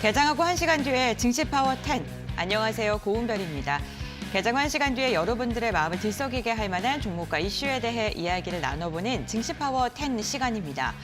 개장하고 1시간 뒤에 증시파워 10. 안녕하세요. 고은별입니다. 개장 후 1시간 뒤에 여러분들의 마음을 들썩이게 할 만한 종목과 이슈에 대해 이야기를 나눠보는 증시파워 10 시간입니다.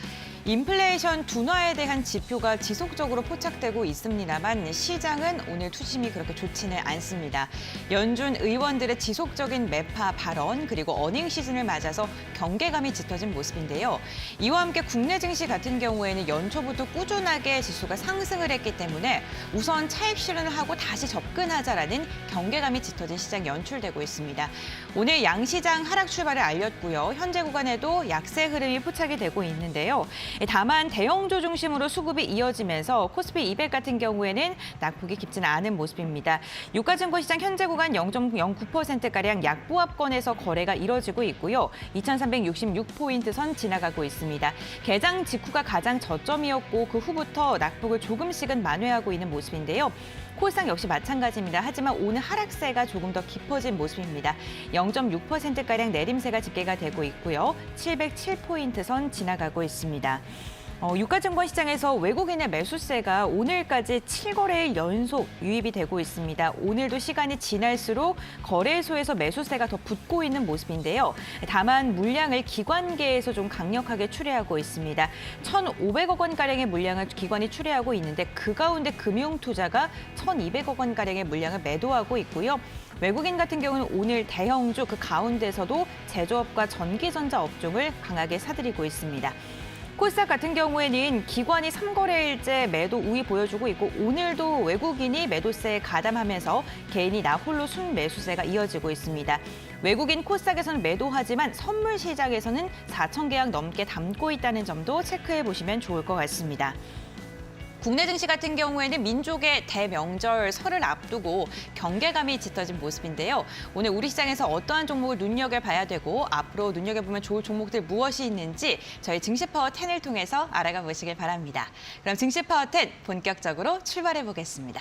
인플레이션 둔화에 대한 지표가 지속적으로 포착되고 있습니다만 시장은 오늘 투심이 그렇게 좋지는 않습니다. 연준 의원들의 지속적인 매파 발언 그리고 어닝 시즌을 맞아서 경계감이 짙어진 모습인데요. 이와 함께 국내 증시 같은 경우에는 연초부터 꾸준하게 지수가 상승을 했기 때문에 우선 차익 실현을 하고 다시 접근하자라는 경계감이 짙어진 시장 연출되고 있습니다. 오늘 양시장 하락 출발을 알렸고요. 현재 구간에도 약세 흐름이 포착이 되고 있는데요. 다만 대형주 중심으로 수급이 이어지면서 코스피 200 같은 경우에는 낙폭이 깊지는 않은 모습입니다. 유가증권시장 현재 구간 0.09%가량 약보합권에서 거래가 이뤄지고 있고요. 2,366포인트 선 지나가고 있습니다. 개장 직후가 가장 저점이었고 그 후부터 낙폭을 조금씩은 만회하고 있는 모습인데요. 코스닥 역시 마찬가지입니다. 하지만 오늘 하락세가 조금 더 깊어진 모습입니다. 0.6%가량 내림세가 집계가 되고 있고요. 707포인트 선 지나가고 있습니다. 유가증권 시장에서 외국인의 매수세가 오늘까지 7거래일 연속 유입이 되고 있습니다. 오늘도 시간이 지날수록 거래소에서 매수세가 더 붙고 있는 모습인데요. 다만 물량을 기관계에서 좀 강력하게 출회하고 있습니다. 1,500억 원가량의 물량을 기관이 출회하고 있는데 그 가운데 금융투자가 1,200억 원가량의 물량을 매도하고 있고요. 외국인 같은 경우는 오늘 대형주 그 가운데서도 제조업과 전기전자 업종을 강하게 사들이고 있습니다. 코스닥 같은 경우에는 기관이 3거래일째 매도 우위 보여주고 있고 오늘도 외국인이 매도세에 가담하면서 개인이 나홀로 순매수세가 이어지고 있습니다. 외국인 코스닥에서는 매도하지만 선물 시장에서는 4천 계약 넘게 담고 있다는 점도 체크해 보시면 좋을 것 같습니다. 국내 증시 같은 경우에는 민족의 대명절 설을 앞두고 경계감이 짙어진 모습인데요. 오늘 우리 시장에서 어떠한 종목을 눈여겨봐야 되고 앞으로 눈여겨보면 좋을 종목들 무엇이 있는지 저희 증시파워 10을 통해서 알아가 보시길 바랍니다. 그럼 증시파워 10 본격적으로 출발해 보겠습니다.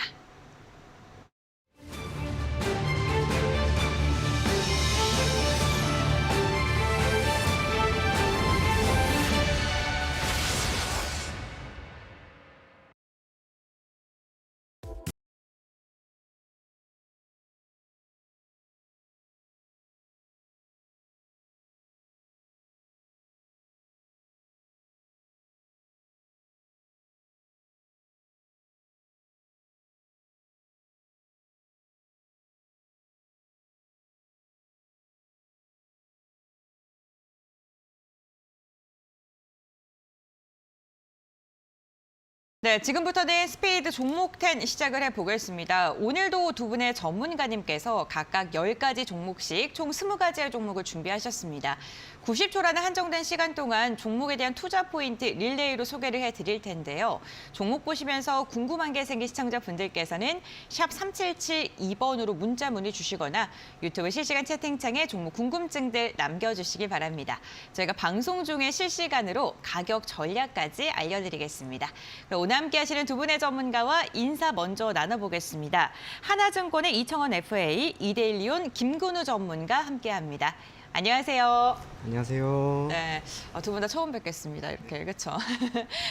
네, 지금부터는 스피드 종목 10 시작을 해보겠습니다. 오늘도 두 분의 전문가님께서 각각 10가지 종목씩 총 20가지의 종목을 준비하셨습니다. 90초라는 한정된 시간 동안 종목에 대한 투자 포인트 릴레이로 소개를 해드릴 텐데요. 종목 보시면서 궁금한 게 생긴 시청자분들께서는 샵 3772번으로 문자 문의 주시거나 유튜브 실시간 채팅창에 종목 궁금증들 남겨주시기 바랍니다. 저희가 방송 중에 실시간으로 가격 전략까지 알려드리겠습니다. 그럼 오늘 함께 하시는 두 분의 전문가와 인사 먼저 나눠보겠습니다. 하나증권의 이청원 FA, 이데일리온 김근우 전문가 함께합니다. 안녕하세요. 안녕하세요. 네, 두 분 다 처음 뵙겠습니다. 이렇게 그렇죠?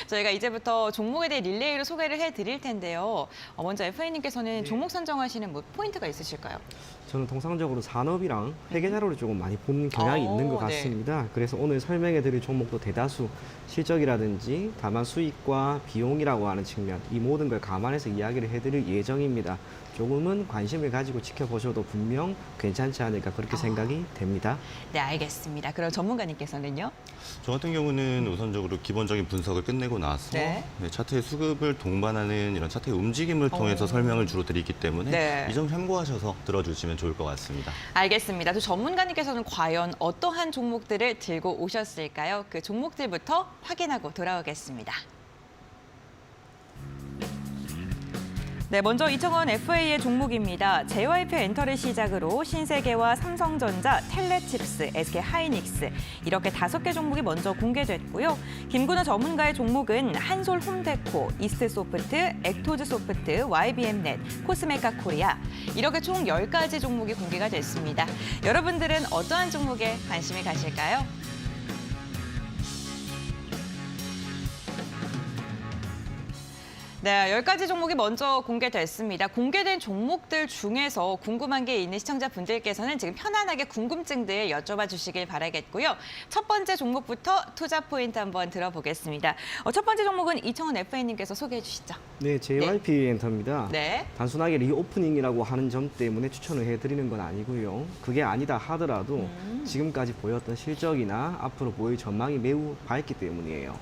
저희가 이제부터 종목에 대해 릴레이로 소개를 해드릴 텐데요. 먼저 FA님께서는 종목 선정하시는 뭐 포인트가 있으실까요? 저는 통상적으로 산업이랑 회계 자료를 조금 많이 보는 경향이 있는 것 네. 같습니다. 그래서 오늘 설명해드릴 종목도 대다수 실적이라든지 다만 수익과 비용이라고 하는 측면 이 모든 걸 감안해서 이야기를 해드릴 예정입니다. 조금은 관심을 가지고 지켜보셔도 분명 괜찮지 않을까 그렇게 생각이 됩니다. 네, 알겠습니다. 그럼 전문가님께서는요? 저 같은 경우는 우선적으로 기본적인 분석을 끝내고 나서 네. 차트의 수급을 동반하는 이런 차트의 움직임을 통해서 설명을 주로 드리기 때문에 네. 이 점 참고하셔서 들어주시면 좋을 것 같습니다. 알겠습니다. 또 전문가님께서는 과연 어떠한 종목들을 들고 오셨을까요? 그 종목들부터 확인하고 돌아오겠습니다. 네, 먼저 이청원 FA의 종목입니다. JYP 엔터를 시작으로 신세계와 삼성전자, 텔레칩스, SK하이닉스 이렇게 5개 종목이 먼저 공개됐고요. 김근우 전문가의 종목은 한솔홈데코, 이스트소프트, 액토즈소프트, YBM넷, 코스메카 코리아 이렇게 총 10가지 종목이 공개가 됐습니다. 여러분들은 어떠한 종목에 관심이 가실까요? 네, 10가지 종목이 먼저 공개됐습니다. 공개된 종목들 중에서 궁금한 게 있는 시청자분들께서는 지금 편안하게 궁금증들 여쭤봐 주시길 바라겠고요. 첫 번째 종목부터 투자 포인트 한번 들어보겠습니다. 첫 번째 종목은 이청원 FA님께서 소개해 주시죠. 네, JYP 엔터입니다. 네. 단순하게 리오프닝이라고 하는 점 때문에 추천을 해드리는 건 아니고요. 그게 아니다 하더라도 지금까지 보였던 실적이나 앞으로 보일 전망이 매우 밝기 때문이에요.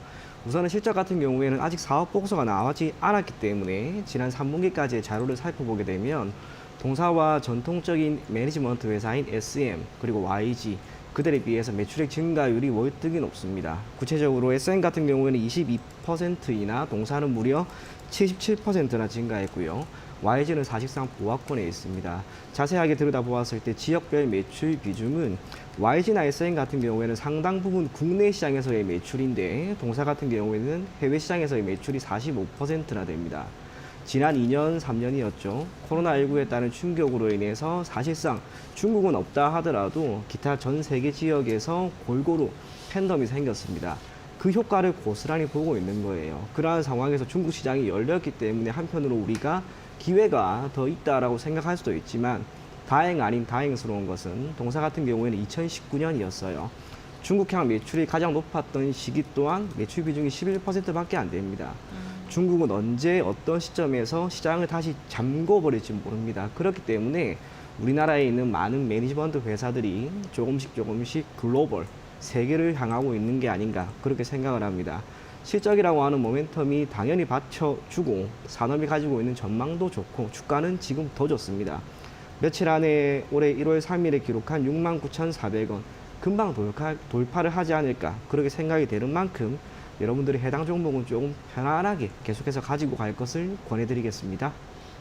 우선은 실적 같은 경우에는 아직 사업 보고서가 나오지 않았기 때문에 지난 3분기까지의 자료를 살펴보게 되면 동사와 전통적인 매니지먼트 회사인 SM 그리고 YG 그들에 비해서 매출액 증가율이 월등히 높습니다. 구체적으로 SM 같은 경우에는 22%이나 동사는 무려 77%나 증가했고요. YG는 사실상 보합권에 있습니다. 자세하게 들여다보았을 때 지역별 매출 비중은 YG나 SM 같은 경우에는 상당 부분 국내 시장에서의 매출인데 동사 같은 경우에는 해외 시장에서의 매출이 45%나 됩니다. 지난 2년, 3년이었죠. 코로나19에 따른 충격으로 인해서 사실상 중국은 없다 하더라도 기타 전 세계 지역에서 골고루 팬덤이 생겼습니다. 그 효과를 고스란히 보고 있는 거예요. 그러한 상황에서 중국 시장이 열렸기 때문에 한편으로 우리가 기회가 더 있다라고 생각할 수도 있지만 다행 아닌 다행스러운 것은 동사 같은 경우에는 2019년이었어요. 중국향 매출이 가장 높았던 시기 또한 매출 비중이 11%밖에 안 됩니다. 중국은 언제 어떤 시점에서 시장을 다시 잠궈버릴지 모릅니다. 그렇기 때문에 우리나라에 있는 많은 매니지먼트 회사들이 조금씩 글로벌, 세계를 향하고 있는 게 아닌가 그렇게 생각을 합니다. 실적이라고 하는 모멘텀이 당연히 받쳐주고 산업이 가지고 있는 전망도 좋고 주가는 지금 더 좋습니다. 며칠 안에 올해 1월 3일에 기록한 69,400원 금방 돌파를 하지 않을까 그렇게 생각이 되는 만큼 여러분들이 해당 종목은 조금 편안하게 계속해서 가지고 갈 것을 권해드리겠습니다.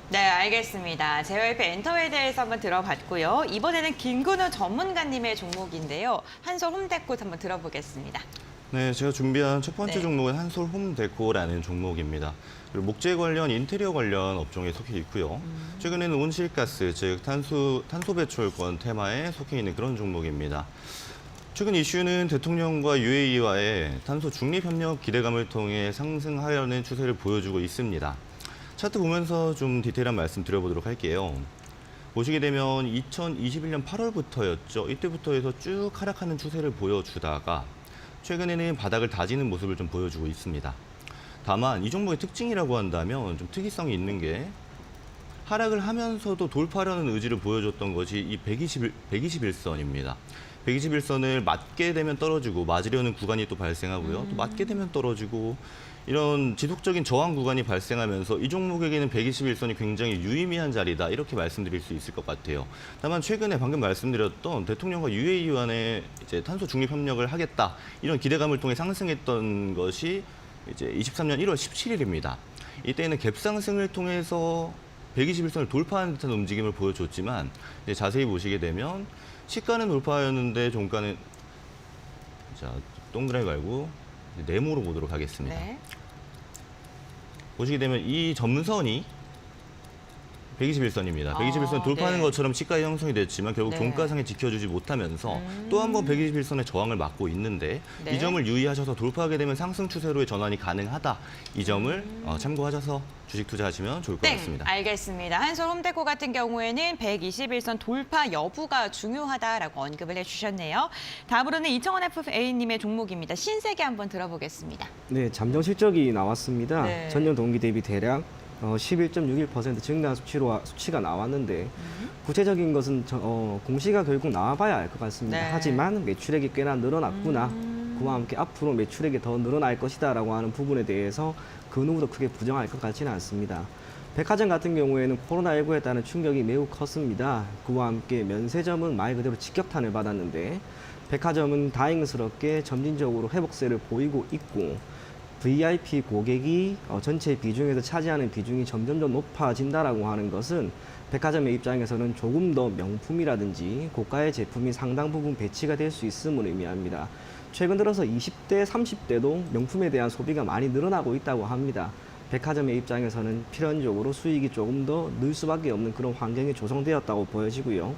네, 알겠습니다. JYP 엔터에 대해서 한번 들어봤고요. 이번에는 김근우 전문가님의 종목인데요. 한솔 홈데코 한번 들어보겠습니다. 네, 제가 준비한 첫 번째 네. 종목은 한솔 홈데코라는 종목입니다. 그리고 목재 관련, 인테리어 관련 업종에 속해 있고요. 최근에는 온실가스, 즉 탄소 배출권 테마에 속해 있는 그런 종목입니다. 최근 이슈는 대통령과 UAE와의 탄소 중립 협력 기대감을 통해 상승하려는 추세를 보여주고 있습니다. 차트 보면서 좀 디테일한 말씀 드려보도록 할게요. 보시게 되면 2021년 8월부터였죠. 이때부터 해서 쭉 하락하는 추세를 보여주다가 최근에는 바닥을 다지는 모습을 좀 보여주고 있습니다. 다만 이 종목의 특징이라고 한다면 좀 특이성이 있는 게 하락을 하면서도 돌파하려는 의지를 보여줬던 것이 이 121선입니다. 121선을 맞게 되면 떨어지고 맞으려는 구간이 또 발생하고요. 또 맞게 되면 떨어지고 이런 지속적인 저항 구간이 발생하면서 이 종목에게는 121선이 굉장히 유의미한 자리다 이렇게 말씀드릴 수 있을 것 같아요. 다만 최근에 방금 말씀드렸던 대통령과 UAE 간의 이제 탄소 중립 협력을 하겠다 이런 기대감을 통해 상승했던 것이 이제 23년 1월 17일입니다. 이때는 갭 상승을 통해서 121선을 돌파하는 듯한 움직임을 보여줬지만 이제 자세히 보시게 되면 시가는 돌파였는데 종가는 자 동그라미 말고 네모로 보도록 하겠습니다. 네. 보시게 되면 이 점선이 121선입니다. 121선 돌파하는 네. 것처럼 시가의 형성이 됐지만 결국 네. 종가상에 지켜주지 못하면서 또 한 번 121선의 저항을 맞고 있는데 네. 이 점을 유의하셔서 돌파하게 되면 상승 추세로의 전환이 가능하다. 이 점을 참고하셔서 주식 투자하시면 좋을 것 땡! 같습니다. 알겠습니다. 한솔 홈데코 같은 경우에는 121선 돌파 여부가 중요하다라고 언급을 해주셨네요. 다음으로는 이청원 FA님의 종목입니다. 신세계 한번 들어보겠습니다. 네, 잠정 실적이 나왔습니다. 네. 전년 동기 대비 대략 11.61% 증가한 수치가 나왔는데 구체적인 것은 공시가 결국 나와봐야 알 것 같습니다. 네. 하지만 매출액이 꽤나 늘어났구나. 그와 함께 앞으로 매출액이 더 늘어날 것이다라고 하는 부분에 대해서 그 누구도 크게 부정할 것 같지는 않습니다. 백화점 같은 경우에는 코로나19에 따른 충격이 매우 컸습니다. 그와 함께 면세점은 말 그대로 직격탄을 받았는데 백화점은 다행스럽게 점진적으로 회복세를 보이고 있고 VIP 고객이 전체 비중에서 차지하는 비중이 점점점 높아진다라고 하는 것은 백화점의 입장에서는 조금 더 명품이라든지 고가의 제품이 상당 부분 배치가 될 수 있음을 의미합니다. 최근 들어서 20대, 30대도 명품에 대한 소비가 많이 늘어나고 있다고 합니다. 백화점의 입장에서는 필연적으로 수익이 조금 더 늘 수밖에 없는 그런 환경이 조성되었다고 보여지고요.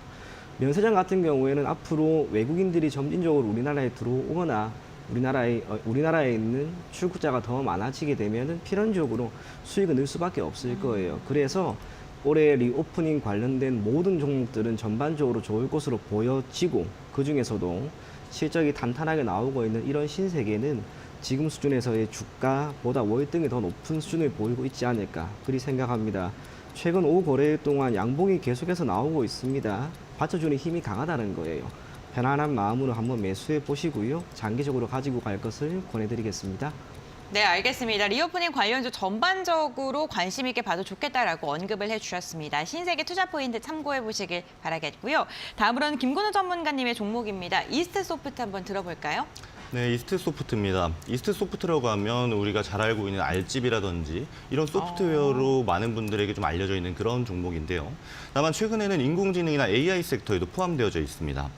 면세점 같은 경우에는 앞으로 외국인들이 점진적으로 우리나라에 들어오거나 우리나라에 있는 출국자가 더 많아지게 되면은 필연적으로 수익은 늘 수밖에 없을 거예요. 그래서 올해 리오프닝 관련된 모든 종목들은 전반적으로 좋을 것으로 보여지고 그 중에서도 실적이 탄탄하게 나오고 있는 이런 신세계는 지금 수준에서의 주가보다 월등히 더 높은 수준을 보이고 있지 않을까 그리 생각합니다. 최근 5거래일 동안 양봉이 계속해서 나오고 있습니다. 받쳐주는 힘이 강하다는 거예요. 편안한 마음으로 한번 매수해 보시고요. 장기적으로 가지고 갈 것을 권해드리겠습니다. 네, 알겠습니다. 리오프닝 관련주 전반적으로 관심 있게 봐도 좋겠다라고 언급을 해주셨습니다. 신세계 투자 포인트 참고해 보시길 바라겠고요. 다음으로는 김건우 전문가님의 종목입니다. 이스트소프트 한번 들어볼까요? 네, 이스트소프트입니다. 이스트소프트라고 하면 우리가 잘 알고 있는 알집이라든지 이런 소프트웨어로 많은 분들에게 좀 알려져 있는 그런 종목인데요. 다만 최근에는 인공지능이나 AI 섹터에도 포함되어져 있습니다.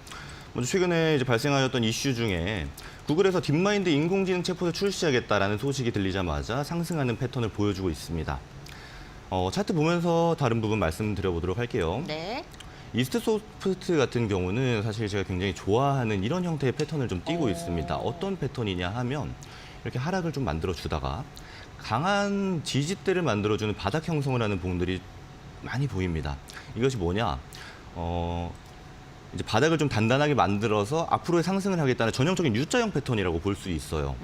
먼저 최근에 이제 발생하였던 이슈 중에 구글에서 딥마인드 인공지능 챗봇을 출시하겠다라는 소식이 들리자마자 상승하는 패턴을 보여주고 있습니다. 차트 보면서 다른 부분 말씀드려보도록 할게요. 네. 이스트소프트 같은 경우는 사실 제가 굉장히 좋아하는 이런 형태의 패턴을 좀 띄고 있습니다. 어떤 패턴이냐 하면 이렇게 하락을 좀 만들어주다가 강한 지지대를 만들어주는 바닥 형성을 하는 봉들이 많이 보입니다. 이것이 뭐냐? 이제 바닥을 좀 단단하게 만들어서 앞으로의 상승을 하겠다는 전형적인 U자형 패턴이라고 볼 수 있어요.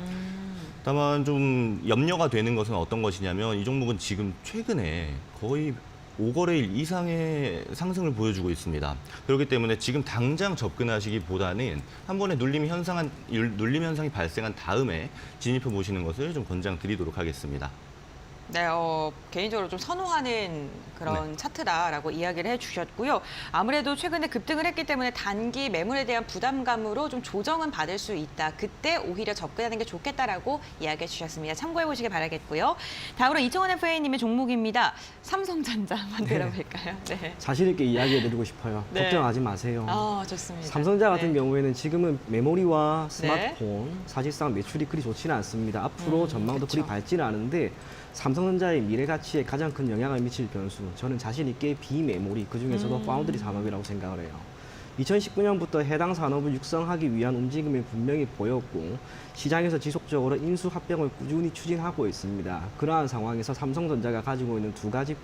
다만 좀 염려가 되는 것은 어떤 것이냐면 이 종목은 지금 최근에 거의 5거래일 이상의 상승을 보여주고 있습니다. 그렇기 때문에 지금 당장 접근하시기보다는 한 번에 눌림 현상이 발생한 다음에 진입해 보시는 것을 좀 권장드리도록 하겠습니다. 네, 개인적으로 좀 선호하는 그런 차트다라고 이야기를 해주셨고요. 아무래도 최근에 급등을 했기 때문에 단기 매물에 대한 부담감으로 좀 조정은 받을 수 있다. 그때 오히려 접근하는 게 좋겠다라고 이야기해 주셨습니다. 참고해 보시길 바라겠고요. 다음으로 이청원 FA님의 종목입니다. 삼성전자 한번 들어볼까요? 네. 자신 있게 이야기해드리고 싶어요. 네. 걱정하지 마세요. 좋습니다. 삼성전자 같은 네. 경우에는 지금은 메모리와 스마트폰 사실상 매출이 그리 좋지는 않습니다. 앞으로 전망도 그쵸. 그리 밝지는 않은데 삼성전자의 미래 가치에 가장 큰 영향을 미칠 변수, 저는 자신 있게 비메모리, 그중에서도 파운드리 산업이라고 생각을 해요. 2019년부터 해당 산업을 육성하기 위한 움직임이 분명히 보였고 시장에서 지속적으로 인수 합병을 꾸준히 추진하고 있습니다. 그러한 상황에서 삼성전자가 가지고 있는 두 가지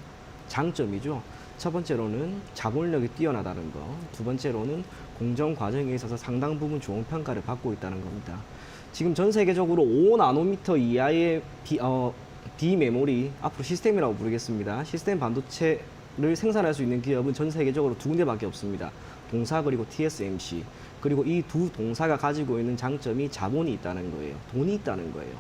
장점이죠. 첫 번째로는 자본력이 뛰어나다는 거, 두 번째로는 공정 과정에 있어서 상당 부분 좋은 평가를 받고 있다는 겁니다. 지금 전 세계적으로 5나노미터 이하의 비메모리, 앞으로 시스템이라고 부르겠습니다. 시스템 반도체를 생산할 수 있는 기업은 전 세계적으로 두 군데밖에 없습니다. 동사 그리고 TSMC. 그리고 이 두 동사가 가지고 있는 장점이 자본이 있다는 거예요. 돈이 있다는 거예요.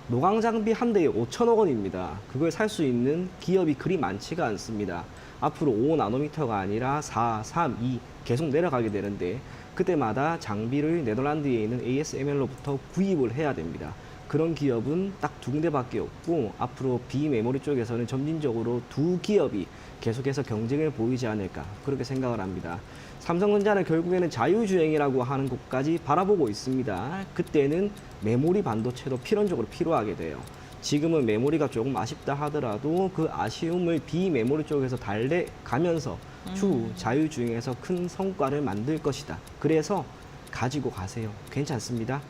노광 장비 한 대에 5천억 원입니다. 그걸 살 수 있는 기업이 그리 많지가 않습니다. 앞으로 5나노미터가 아니라 4, 3, 2 계속 내려가게 되는데 그때마다 장비를 네덜란드에 있는 ASML로부터 구입을 해야 됩니다. 그런 기업은 딱 두 군데밖에 없고 앞으로 비메모리 쪽에서는 점진적으로 두 기업이 계속해서 경쟁을 보이지 않을까 그렇게 생각을 합니다. 삼성전자는 결국에는 자유주행이라고 하는 곳까지 바라보고 있습니다. 그때는 메모리 반도체도 필연적으로 필요하게 돼요. 지금은 메모리가 조금 아쉽다 하더라도 그 아쉬움을 비메모리 쪽에서 달래가면서 추후 자유주행에서 큰 성과를 만들 것이다. 그래서 가지고 가세요. 괜찮습니다.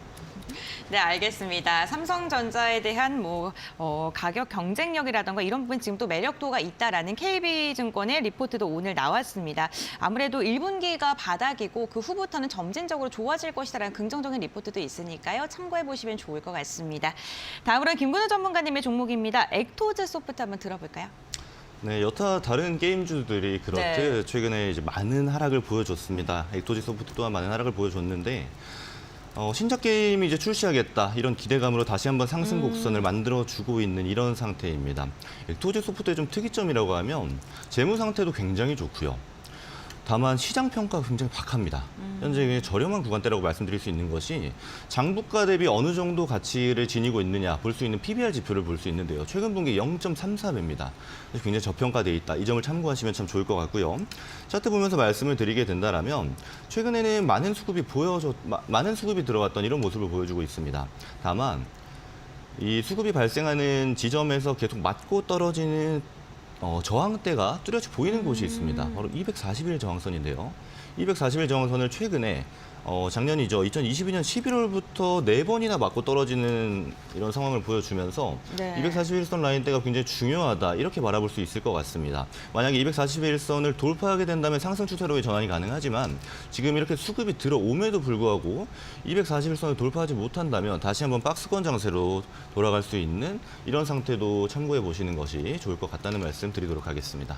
네, 알겠습니다. 삼성전자에 대한 가격 경쟁력이라던가 이런 부분 지금 또 매력도가 있다라는 KB증권의 리포트도 오늘 나왔습니다. 아무래도 1분기가 바닥이고 그 후부터는 점진적으로 좋아질 것이다라는 긍정적인 리포트도 있으니까요. 참고해 보시면 좋을 것 같습니다. 다음으로는 김근우 전문가님의 종목입니다. 액토즈 소프트 한번 들어볼까요? 네, 여타 다른 게임주들이 그렇듯 최근에 이제 많은 하락을 보여줬습니다. 액토지 소프트 또한 많은 하락을 보여줬는데 신작 게임이 이제 출시하겠다 이런 기대감으로 다시 한번 상승 곡선을 만들어주고 있는 이런 상태입니다. 액토지 소프트의 좀 특이점이라고 하면 재무 상태도 굉장히 좋고요. 다만 시장 평가가 굉장히 박합니다. 현재 저렴한 구간대라고 말씀드릴 수 있는 것이 장부가 대비 어느 정도 가치를 지니고 있느냐 볼 수 있는 PBR 지표를 볼 수 있는데요. 최근 분기 0.33배입니다. 굉장히 저평가돼 있다. 이 점을 참고하시면 참 좋을 것 같고요. 차트 보면서 말씀을 드리게 된다면 최근에는 많은 수급이 들어왔던 이런 모습을 보여주고 있습니다. 다만 이 수급이 발생하는 지점에서 계속 맞고 떨어지는 저항대가 뚜렷이 보이는 곳이 있습니다. 바로 241 저항선인데요. 240일 저항선을 최근에 작년이죠. 2022년 11월부터 4번이나 맞고 떨어지는 이런 상황을 보여주면서 네. 241선 라인대가 굉장히 중요하다 이렇게 바라볼 수 있을 것 같습니다. 만약에 241선을 돌파하게 된다면 상승 추세로의 전환이 가능하지만 지금 이렇게 수급이 들어옴에도 불구하고 241선을 돌파하지 못한다면 다시 한번 박스권 장세로 돌아갈 수 있는 이런 상태도 참고해 보시는 것이 좋을 것 같다는 말씀 드리도록 하겠습니다.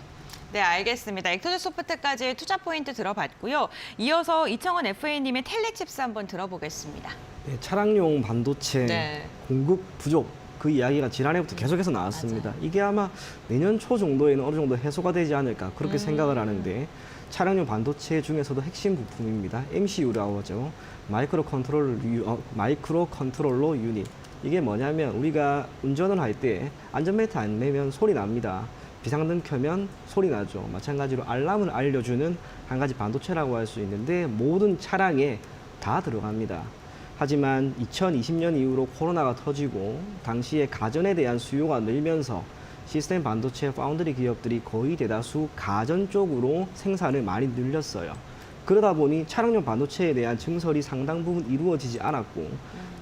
네, 알겠습니다. 엑토즈 소프트까지 투자 포인트 들어봤고요. 이어서 이청원 FA님의 텔레칩스 한번 들어보겠습니다. 네, 차량용 반도체 네. 공급 부족 그 이야기가 지난해부터 계속해서 나왔습니다. 이게 아마 내년 초 정도에는 어느 정도 해소가 되지 않을까 그렇게 생각을 하는데 차량용 반도체 중에서도 핵심 부품입니다. MCU라고 하죠. 마이크로 컨트롤러 유닛. 이게 뭐냐면 우리가 운전을 할 때 안전벨트 안 매면 소리 납니다. 비상등 켜면 소리 나죠. 마찬가지로 알람을 알려주는 한 가지 반도체라고 할 수 있는데 모든 차량에 다 들어갑니다. 하지만 2020년 이후로 코로나가 터지고 당시에 가전에 대한 수요가 늘면서 시스템 반도체 파운드리 기업들이 거의 대다수 가전 쪽으로 생산을 많이 늘렸어요. 그러다 보니 차량용 반도체에 대한 증설이 상당 부분 이루어지지 않았고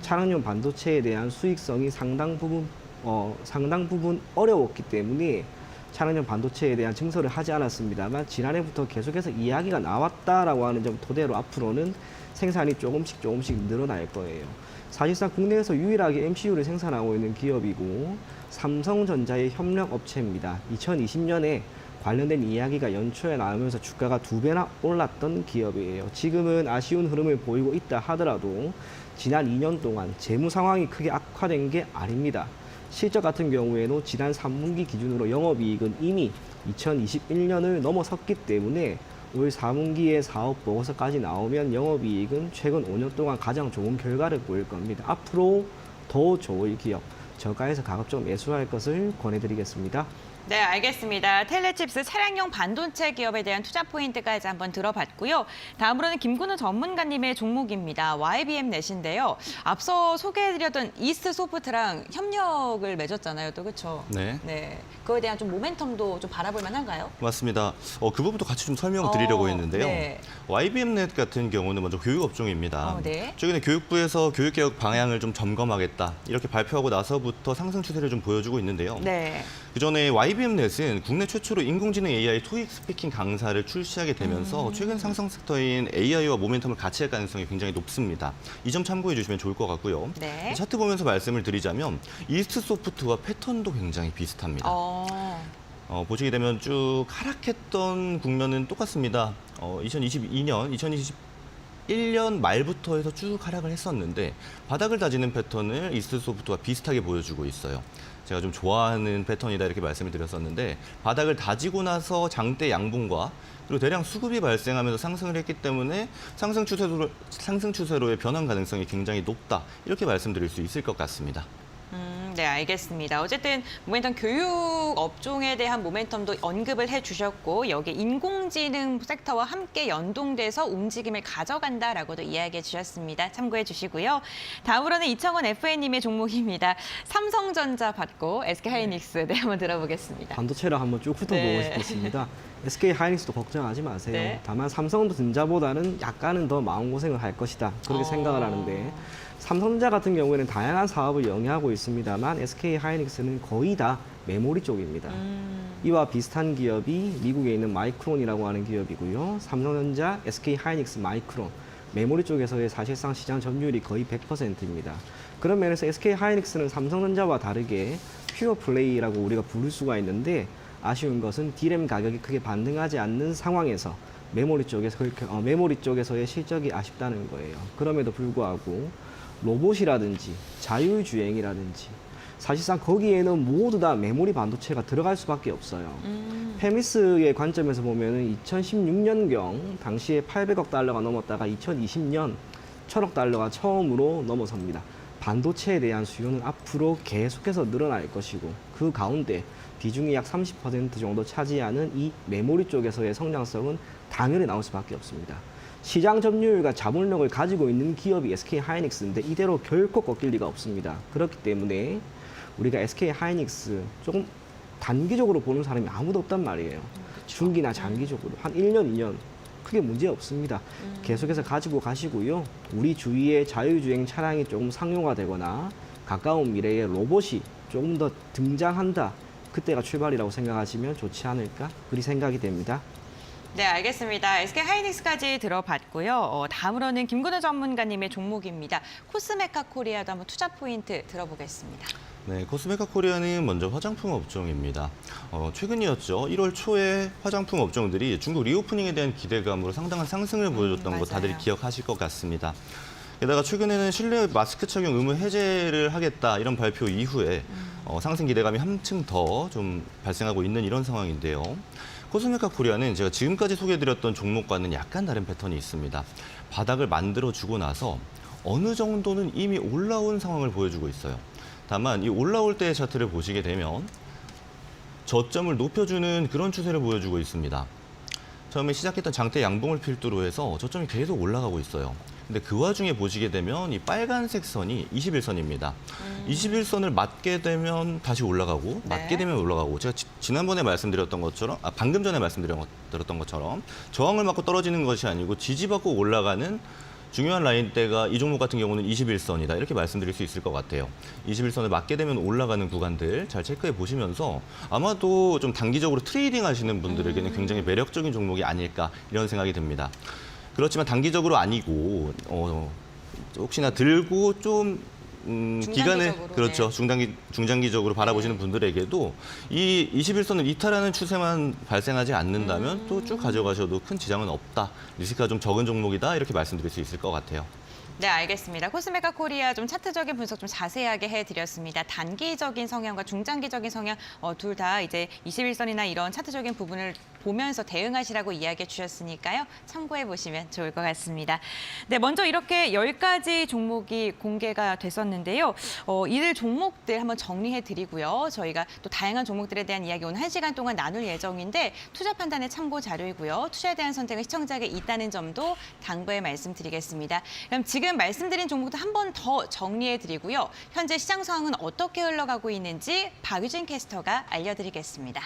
차량용 반도체에 대한 수익성이 상당 부분 어려웠기 때문에 차량용 반도체에 대한 증설을 하지 않았습니다만 지난해부터 계속해서 이야기가 나왔다라고 하는 점 토대로 앞으로는 생산이 조금씩 늘어날 거예요. 사실상 국내에서 유일하게 MCU를 생산하고 있는 기업이고 삼성전자의 협력 업체입니다. 2020년에 관련된 이야기가 연초에 나오면서 주가가 2배나 올랐던 기업이에요. 지금은 아쉬운 흐름을 보이고 있다 하더라도 지난 2년 동안 재무 상황이 크게 악화된 게 아닙니다. 실적 같은 경우에는 지난 3분기 기준으로 영업이익은 이미 2021년을 넘어섰기 때문에 올 4분기에 사업 보고서까지 나오면 영업이익은 최근 5년 동안 가장 좋은 결과를 보일 겁니다. 앞으로 더 좋을 기업, 저가에서 가급적 매수할 것을 권해드리겠습니다. 네, 알겠습니다. 텔레칩스 차량용 반도체 기업에 대한 투자 포인트까지 한번 들어봤고요. 다음으로는 김근우 전문가님의 종목입니다. YBM넷인데요. 앞서 소개해드렸던 이스트 소프트랑 협력을 맺었잖아요, 또 그렇죠? 네. 네, 그거에 대한 좀 모멘텀도 좀 바라볼 만한가요? 맞습니다. 그 부분도 같이 좀 설명드리려고 했는데요. 네. YBM넷 같은 경우는 먼저 교육 업종입니다. 네. 최근에 교육부에서 교육개혁 방향을 좀 점검하겠다 이렇게 발표하고 나서부터 상승 추세를 좀 보여주고 있는데요. 네. 그전에 YBM넷은 국내 최초로 인공지능 AI 토익 스피킹 강사를 출시하게 되면서 최근 상승 섹터인 AI와 모멘텀을 같이 할 가능성이 굉장히 높습니다. 이 점 참고해 주시면 좋을 것 같고요. 네. 차트 보면서 말씀을 드리자면 이스트 소프트와 패턴도 굉장히 비슷합니다. 보시게 되면 쭉 하락했던 국면은 똑같습니다. 2022년, 2021년 말부터 해서 쭉 하락을 했었는데 바닥을 다지는 패턴을 이스트 소프트와 비슷하게 보여주고 있어요. 제가 좀 좋아하는 패턴이다 이렇게 말씀을 드렸었는데 바닥을 다지고 나서 장대 양봉과 그리고 대량 수급이 발생하면서 상승을 했기 때문에 상승 추세로의 변환 가능성이 굉장히 높다 이렇게 말씀드릴 수 있을 것 같습니다. 네, 알겠습니다. 어쨌든 모멘텀 교육 업종에 대한 모멘텀도 언급을 해주셨고 여기 인공지능 섹터와 함께 연동돼서 움직임을 가져간다라고도 이야기해 주셨습니다. 참고해 주시고요. 다음으로는 이청원 FA님의 종목입니다. 삼성전자 받고 SK하이닉스 한번 들어보겠습니다. 반도체를 한번 쭉 훑어보고 네. 싶었습니다. SK하이닉스도 걱정하지 마세요. 네. 다만 삼성전자보다는 약간은 더 마음고생을 할 것이다. 그렇게 생각을 하는데 삼성전자 같은 경우에는 다양한 사업을 영위하고 있습니다만 SK하이닉스는 거의 다 메모리 쪽입니다. 이와 비슷한 기업이 미국에 있는 마이크론이라고 하는 기업이고요. 삼성전자, SK하이닉스, 마이크론. 메모리 쪽에서의 사실상 시장 점유율이 거의 100%입니다. 그런 면에서 SK하이닉스는 삼성전자와 다르게 퓨어 플레이라고 우리가 부를 수가 있는데 아쉬운 것은 D램 가격이 크게 반등하지 않는 상황에서 메모리 쪽에서의 실적이 아쉽다는 거예요. 그럼에도 불구하고 로봇이라든지 자율주행이라든지 사실상 거기에는 모두 다 메모리 반도체가 들어갈 수밖에 없어요. 페미스의 관점에서 보면은 2016년경 당시에 800억 달러가 넘었다가 2020년 1000억 달러가 처음으로 넘어섭니다. 반도체에 대한 수요는 앞으로 계속해서 늘어날 것이고 그 가운데 비중이 약 30% 정도 차지하는 이 메모리 쪽에서의 성장성은 당연히 나올 수밖에 없습니다. 시장 점유율과 자본력을 가지고 있는 기업이 SK하이닉스인데 이대로 결코 꺾일 리가 없습니다. 그렇기 때문에 우리가 SK하이닉스 조금 단기적으로 보는 사람이 아무도 없단 말이에요. 중기나 장기적으로 한 1년, 2년 크게 문제 없습니다. 계속해서 가지고 가시고요. 우리 주위에 자율주행 차량이 조금 상용화되거나 가까운 미래에 로봇이 조금 더 등장한다. 그때가 출발이라고 생각하시면 좋지 않을까? 그리 생각이 됩니다. 네, 알겠습니다. SK 하이닉스까지 들어봤고요. 다음으로는 김근우 전문가님의 종목입니다. 코스메카 코리아도 한번 투자 포인트 들어보겠습니다. 네, 코스메카 코리아는 먼저 화장품 업종입니다. 최근이었죠. 1월 초에 화장품 업종들이 중국 리오프닝에 대한 기대감으로 상당한 상승을 보여줬던 거 다들 기억하실 것 같습니다. 게다가 최근에는 실내 마스크 착용 의무 해제를 하겠다 이런 발표 이후에 상승 기대감이 한층 더 좀 발생하고 있는 이런 상황인데요. 코스메카 코리아는 제가 지금까지 소개해드렸던 종목과는 약간 다른 패턴이 있습니다. 바닥을 만들어주고 나서 어느 정도는 이미 올라온 상황을 보여주고 있어요. 다만 이 올라올 때의 차트를 보시게 되면 저점을 높여주는 그런 추세를 보여주고 있습니다. 처음에 시작했던 장대 양봉을 필두로 해서 저점이 계속 올라가고 있어요. 근데 그 와중에 보시게 되면 이 빨간색 선이 21선입니다. 21선을 맞게 되면 다시 올라가고 맞게 되면 올라가고 제가 지난번에 말씀드렸던 것처럼 방금 전에 말씀드렸던 것처럼 저항을 맞고 떨어지는 것이 아니고 지지받고 올라가는 중요한 라인대가 이 종목 같은 경우는 21선이다. 이렇게 말씀드릴 수 있을 것 같아요. 21선을 맞게 되면 올라가는 구간들 잘 체크해 보시면서 아마도 좀 단기적으로 트레이딩 하시는 분들에게는 굉장히 매력적인 종목이 아닐까 이런 생각이 듭니다. 그렇지만 단기적으로 아니고 혹시나 들고 좀 기간을 그렇죠. 중장기적으로 바라보시는 분들에게도 이 21선을 이탈하는 추세만 발생하지 않는다면 또 쭉 가져가셔도 큰 지장은 없다. 리스크가 좀 적은 종목이다. 이렇게 말씀드릴 수 있을 것 같아요. 네, 알겠습니다. 코스메카 코리아 좀 차트적인 분석 좀 자세하게 해드렸습니다. 단기적인 성향과 중장기적인 성향 둘 다 이제 21선이나 이런 차트적인 부분을 보면서 대응하시라고 이야기해 주셨으니까요. 참고해 보시면 좋을 것 같습니다. 네, 먼저 이렇게 10가지 종목이 공개가 됐었는데요. 이들 종목들 한번 정리해 드리고요. 저희가 또 다양한 종목들에 대한 이야기 오늘 1시간 동안 나눌 예정인데 투자 판단의 참고 자료이고요. 투자에 대한 선택은 시청자에게 있다는 점도 당부해 말씀드리겠습니다. 그럼 지금 말씀드린 종목들 한 번 더 정리해 드리고요. 현재 시장 상황은 어떻게 흘러가고 있는지 박유진 캐스터가 알려드리겠습니다.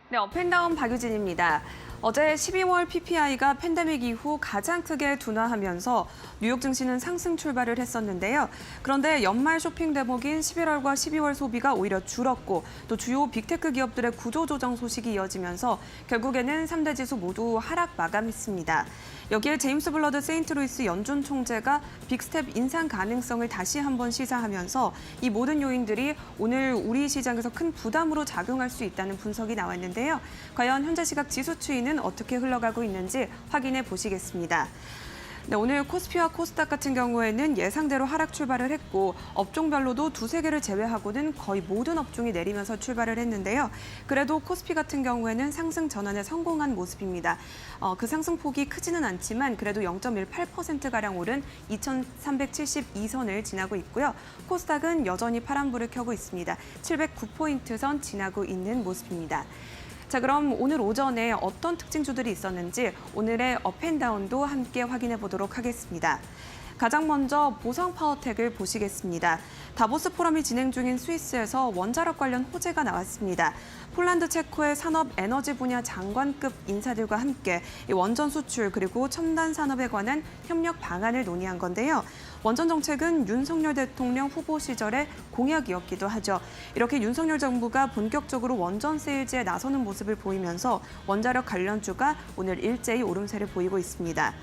네, 업앤다운 박유진입니다. 어제 12월 PPI가 팬데믹 이후 가장 크게 둔화하면서 뉴욕 증시는 상승 출발을 했었는데요. 그런데 연말 쇼핑 대목인 11월과 12월 소비가 오히려 줄었고 또 주요 빅테크 기업들의 구조조정 소식이 이어지면서 결국에는 3대 지수 모두 하락 마감했습니다. 여기에 제임스 블러드 세인트루이스 연준 총재가 빅스텝 인상 가능성을 다시 한번 시사하면서 이 모든 요인들이 오늘 우리 시장에서 큰 부담으로 작용할 수 있다는 분석이 나왔는데요. 과연 현재 시각 지수 추이는 어떻게 흘러가고 있는지 확인해 보시겠습니다. 네, 오늘 코스피와 코스닥 같은 경우에는 예상대로 하락 출발을 했고 업종별로도 두세 개를 제외하고는 거의 모든 업종이 내리면서 출발을 했는데요. 그래도 코스피 같은 경우에는 상승 전환에 성공한 모습입니다. 그 상승폭이 크지는 않지만 그래도 0.18%가량 오른 2,372선을 지나고 있고요. 코스닥은 여전히 파란불을 켜고 있습니다. 709포인트 선 지나고 있는 모습입니다. 자, 그럼 오늘 오전에 어떤 특징주들이 있었는지 오늘의 업앤다운도 함께 확인해 보도록 하겠습니다. 가장 먼저 보성파워텍을 보시겠습니다. 다보스 포럼이 진행 중인 스위스에서 원자력 관련 호재가 나왔습니다. 폴란드 체코의 산업 에너지 분야 장관급 인사들과 함께 이 원전 수출 그리고 첨단 산업에 관한 협력 방안을 논의한 건데요. 원전 정책은 윤석열 대통령 후보 시절의 공약이었기도 하죠. 이렇게 윤석열 정부가 본격적으로 원전 세일즈에 나서는 모습을 보이면서 원자력 관련주가 오늘 일제히 오름세를 보이고 있습니다.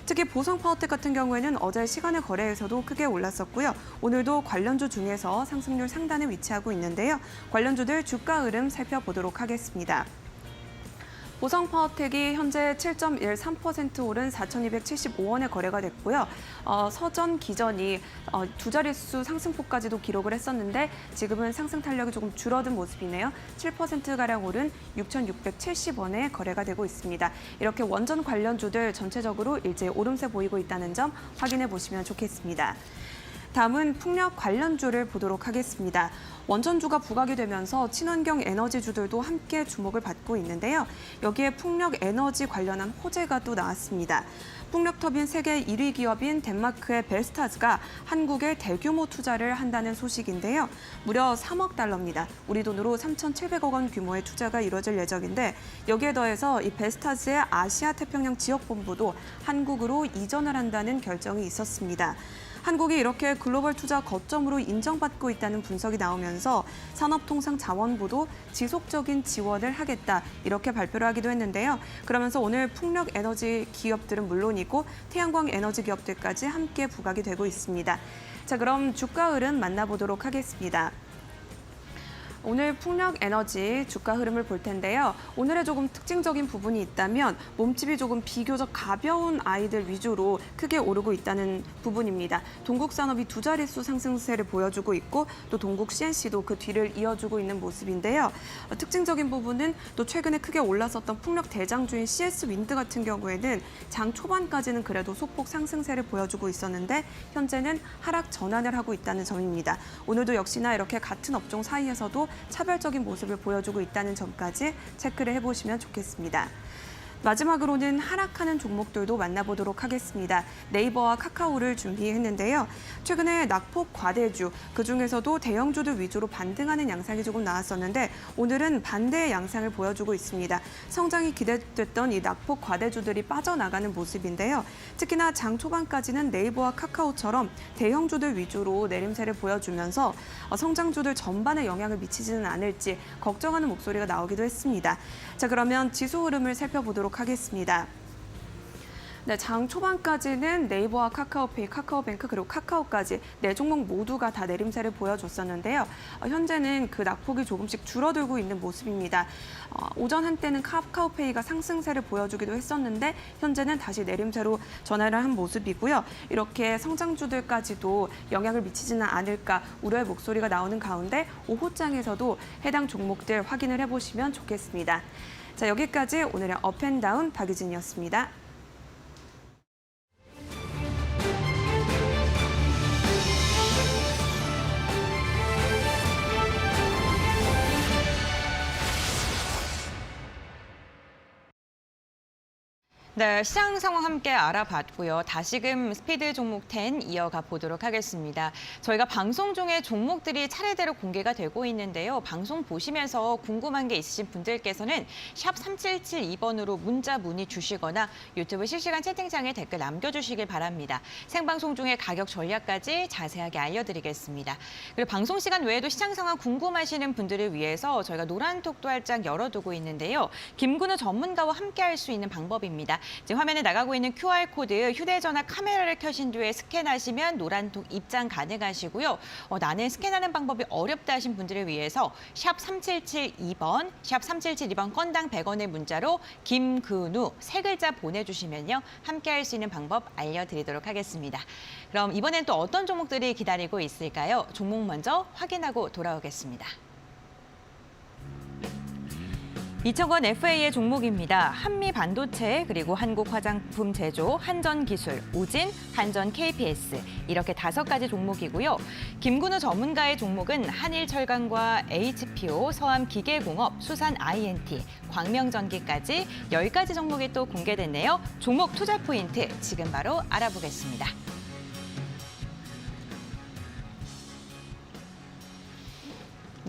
특히 보성파워텍 같은 경우에는 어제 시간의 거래에서도 크게 올랐었고요. 오늘도 관련주 중에서 상승률 상단에 위치하고 있는데요. 관련주들 주가 흐름 살펴보도록 하겠습니다. 보성파워텍이 현재 7.13% 오른 4,275원에 거래가 됐고요. 서전 기전이 두 자릿수 상승폭까지도 기록을 했었는데 지금은 상승 탄력이 조금 줄어든 모습이네요. 7%가량 오른 6,670원에 거래가 되고 있습니다. 이렇게 원전 관련주들 전체적으로 일제히 오름세 보이고 있다는 점 확인해 보시면 좋겠습니다. 다음은 풍력 관련주를 보도록 하겠습니다. 원전주가 부각이 되면서 친환경 에너지주들도 함께 주목을 받고 있는데요. 여기에 풍력 에너지 관련한 호재가 또 나왔습니다. 풍력 터빈 세계 1위 기업인 덴마크의 벨스타즈가 한국에 대규모 투자를 한다는 소식인데요. 무려 3억 달러입니다. 우리 돈으로 3,700억 원 규모의 투자가 이루어질 예정인데 여기에 더해서 이 벨스타즈의 아시아 태평양 지역 본부도 한국으로 이전을 한다는 결정이 있었습니다. 한국이 이렇게 글로벌 투자 거점으로 인정받고 있다는 분석이 나오면서 산업통상자원부도 지속적인 지원을 하겠다 이렇게 발표를 하기도 했는데요. 그러면서 오늘 풍력 에너지 기업들은 물론이고 태양광 에너지 기업들까지 함께 부각이 되고 있습니다. 자, 그럼 주가 흐름 만나보도록 하겠습니다. 오늘 풍력 에너지 주가 흐름을 볼 텐데요. 오늘의 조금 특징적인 부분이 있다면 몸집이 조금 비교적 가벼운 아이들 위주로 크게 오르고 있다는 부분입니다. 동국산업이 두 자릿수 상승세를 보여주고 있고 또 동국 CNC도 그 뒤를 이어주고 있는 모습인데요. 특징적인 부분은 또 최근에 크게 올랐었던 풍력 대장주인 CS 윈드 같은 경우에는 장 초반까지는 그래도 소폭 상승세를 보여주고 있었는데 현재는 하락 전환을 하고 있다는 점입니다. 오늘도 역시나 이렇게 같은 업종 사이에서도 차별적인 모습을 보여주고 있다는 점까지 체크를 해보시면 좋겠습니다. 마지막으로는 하락하는 종목들도 만나보도록 하겠습니다. 네이버와 카카오를 준비했는데요. 최근에 낙폭 과대주, 그중에서도 대형주들 위주로 반등하는 양상이 조금 나왔었는데 오늘은 반대의 양상을 보여주고 있습니다. 성장이 기대됐던 이 낙폭 과대주들이 빠져나가는 모습인데요. 특히나 장 초반까지는 네이버와 카카오처럼 대형주들 위주로 내림세를 보여주면서 성장주들 전반에 영향을 미치지는 않을지 걱정하는 목소리가 나오기도 했습니다. 자, 그러면 지수 흐름을 살펴보도록 하겠습니다. 네, 장 초반까지는 네이버와 카카오페이, 카카오뱅크 그리고 카카오까지 네 종목 모두가 다 내림세를 보여줬었는데요. 현재는 그 낙폭이 조금씩 줄어들고 있는 모습입니다. 오전 한때는 카카오페이가 상승세를 보여주기도 했었는데 현재는 다시 내림세로 전환을 한 모습이고요. 이렇게 성장주들까지도 영향을 미치지는 않을까 우려의 목소리가 나오는 가운데 오후장에서도 해당 종목들 확인을 해보시면 좋겠습니다. 자, 여기까지 오늘의 업앤다운 박유진이었습니다. 네, 시장 상황 함께 알아봤고요. 다시금 스피드 종목 10 이어가 보도록 하겠습니다. 저희가 방송 중에 종목들이 차례대로 공개가 되고 있는데요. 방송 보시면서 궁금한 게 있으신 분들께서는 샵 3772번으로 문자 문의 주시거나 유튜브 실시간 채팅창에 댓글 남겨주시길 바랍니다. 생방송 중에 가격 전략까지 자세하게 알려드리겠습니다. 그리고 방송 시간 외에도 시장 상황 궁금하시는 분들을 위해서 저희가 노란톡도 활짝 열어두고 있는데요. 김근우 전문가와 함께 할 수 있는 방법입니다. 지금 화면에 나가고 있는 QR코드 휴대전화 카메라를 켜신 뒤에 스캔하시면 노란톡 입장 가능하시고요. 나는 스캔하는 방법이 어렵다 하신 분들을 위해서 샵 3772번, 샵 3772번 건당 100원의 문자로 김근우 세 글자 보내주시면요. 함께 할 수 있는 방법 알려드리도록 하겠습니다. 그럼 이번엔 또 어떤 종목들이 기다리고 있을까요? 종목 먼저 확인하고 돌아오겠습니다. 이천권 FA의 종목입니다. 한미반도체, 그리고 한국화장품 제조, 한전기술, 우진, 한전 KPS 이렇게 5가지 종목이고요. 김근우 전문가의 종목은 한일철강과 HPO, 서암기계공업, 수산 INT, 광명전기까지 10가지 종목이 또 공개됐네요. 종목 투자 포인트 지금 바로 알아보겠습니다.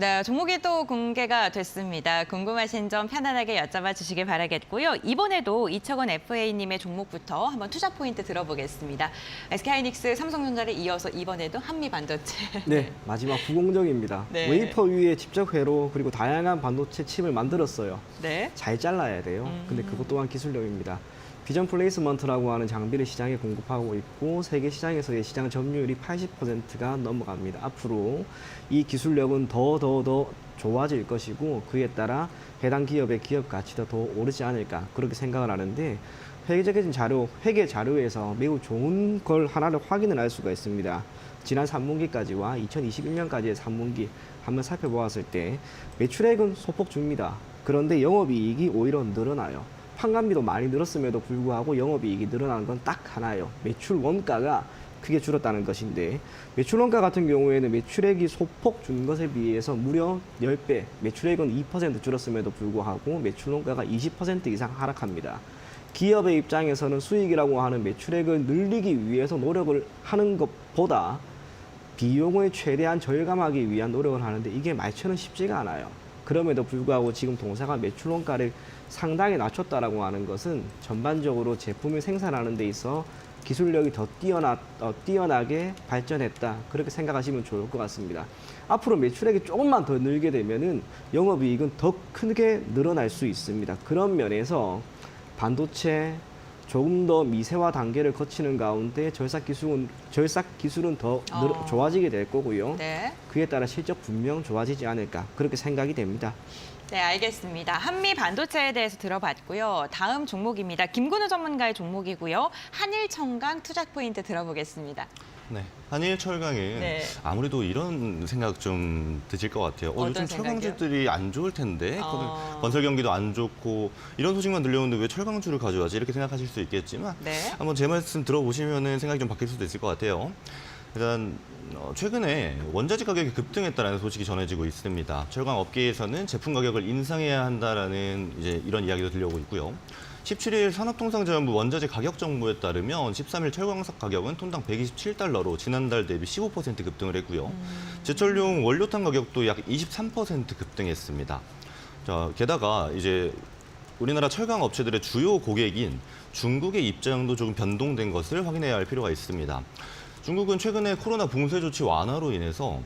네, 종목이 또 공개가 됐습니다. 궁금하신 점 편안하게 여쭤봐 주시길 바라겠고요. 이번에도 이철권 FA님의 종목부터 한번 투자 포인트 들어보겠습니다. SK하이닉스, 삼성전자를 이어서 이번에도 한미반도체. 네, 마지막 부공정입니다. 네. 웨이퍼 위에 직접 회로 그리고 다양한 반도체 칩을 만들었어요. 네. 잘 잘라야 돼요. 근데 그것 또한 기술력입니다. 비전 플레이스먼트라고 하는 장비를 시장에 공급하고 있고 세계 시장에서의 시장 점유율이 80%가 넘어갑니다. 앞으로 이 기술력은 더 좋아질 것이고 그에 따라 해당 기업의 기업 가치도 더 오르지 않을까 그렇게 생각을 하는데 회계 자료에서 매우 좋은 걸 하나를 확인을 할 수가 있습니다. 지난 3분기까지와 2021년까지의 3분기 한번 살펴보았을 때 매출액은 소폭 줍니다. 그런데 영업이익이 오히려 늘어나요. 판관비도 많이 늘었음에도 불구하고 영업이익이 늘어나는 건 딱 하나예요. 매출 원가가 크게 줄었다는 것인데 매출 원가 같은 경우에는 매출액이 소폭 준 것에 비해서 무려 10배, 매출액은 2% 줄었음에도 불구하고 매출 원가가 20% 이상 하락합니다. 기업의 입장에서는 수익이라고 하는 매출액을 늘리기 위해서 노력을 하는 것보다 비용을 최대한 절감하기 위한 노력을 하는데 이게 말처럼 쉽지가 않아요. 그럼에도 불구하고 지금 동사가 매출 원가를 상당히 낮췄다라고 하는 것은 전반적으로 제품을 생산하는 데 있어 기술력이 더 뛰어나게 발전했다. 그렇게 생각하시면 좋을 것 같습니다. 앞으로 매출액이 조금만 더 늘게 되면은 영업이익은 더 크게 늘어날 수 있습니다. 그런 면에서 반도체 조금 더 미세화 단계를 거치는 가운데 절삭 기술은 더 좋아지게 될 거고요. 네. 그에 따라 실적 분명 좋아지지 않을까 그렇게 생각이 됩니다. 네, 알겠습니다. 한미 반도체에 대해서 들어봤고요. 다음 종목입니다. 김근우 전문가의 종목이고요. 한일청강 투자 포인트 들어보겠습니다. 네, 한일철강은 네. 아무래도 이런 생각 좀 드실 것 같아요. 어떤 요즘 생각이요? 철강주들이 안 좋을 텐데 건설 경기도 안 좋고 이런 소식만 들려오는데 왜 철강주를 가져와지 이렇게 생각하실 수 있겠지만 네. 한번 제 말씀 들어보시면 생각이 좀 바뀔 수도 있을 것 같아요. 일단 최근에 원자재 가격이 급등했다는 소식이 전해지고 있습니다. 철강 업계에서는 제품 가격을 인상해야 한다라는 이제 이런 이야기도 들려오고 있고요. 17일 산업통상자원부 원자재 가격 정보에 따르면 13일 철광석 가격은 톤당 127달러로 지난달 대비 15% 급등을 했고요. 제철용 원료탄 가격도 약 23% 급등했습니다. 자, 게다가 이제 우리나라 철강 업체들의 주요 고객인 중국의 입장도 조금 변동된 것을 확인해야 할 필요가 있습니다. 중국은 최근에 코로나 봉쇄 조치 완화로 인해서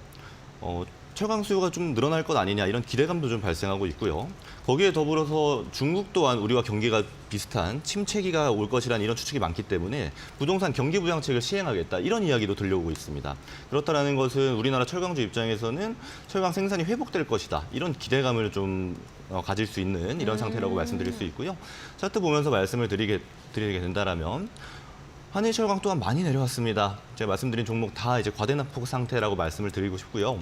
철강 수요가 좀 늘어날 것 아니냐 이런 기대감도 좀 발생하고 있고요. 거기에 더불어서 중국 또한 우리와 경기가 비슷한 침체기가 올 것이라는 이런 추측이 많기 때문에 부동산 경기 부양책을 시행하겠다 이런 이야기도 들려오고 있습니다. 그렇다라는 것은 우리나라 철강주 입장에서는 철강 생산이 회복될 것이다 이런 기대감을 좀 가질 수 있는 이런 상태라고 말씀드릴 수 있고요. 차트 보면서 말씀을 드리게 된다라면 한일철강 또한 많이 내려왔습니다. 제가 말씀드린 종목 다 이제 과대낙폭 상태라고 말씀을 드리고 싶고요.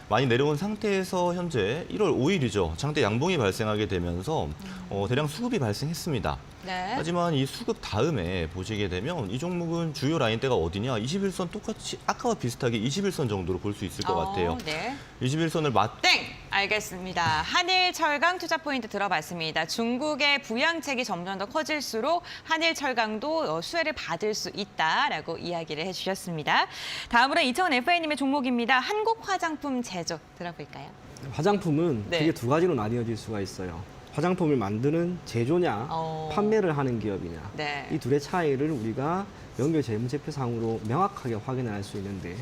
많이 내려온 상태에서 현재 1월 5일이죠. 장대 양봉이 발생하게 되면서 대량 수급이 발생했습니다. 네. 하지만 이 수급 다음에 보시게 되면 이 종목은 주요 라인대가 어디냐? 21선 똑같이 아까와 비슷하게 21선 정도로 볼 수 있을 것 같아요. 네. 21선을 땡! 알겠습니다. 한일철강 투자 포인트 들어봤습니다. 중국의 부양책이 점점 더 커질수록 한일철강도 수혜를 받을 수 있다라고 이야기를 해주셨습니다. 다음으로 이철권 FA님의 종목입니다. 한국화장품 제조 들어볼까요? 화장품은 네. 크게 두 가지로 나뉘어질 수가 있어요. 화장품을 만드는 제조냐, 판매를 하는 기업이냐. 네. 이 둘의 차이를 우리가 연결 재무제표상으로 명확하게 확인할 수 있는데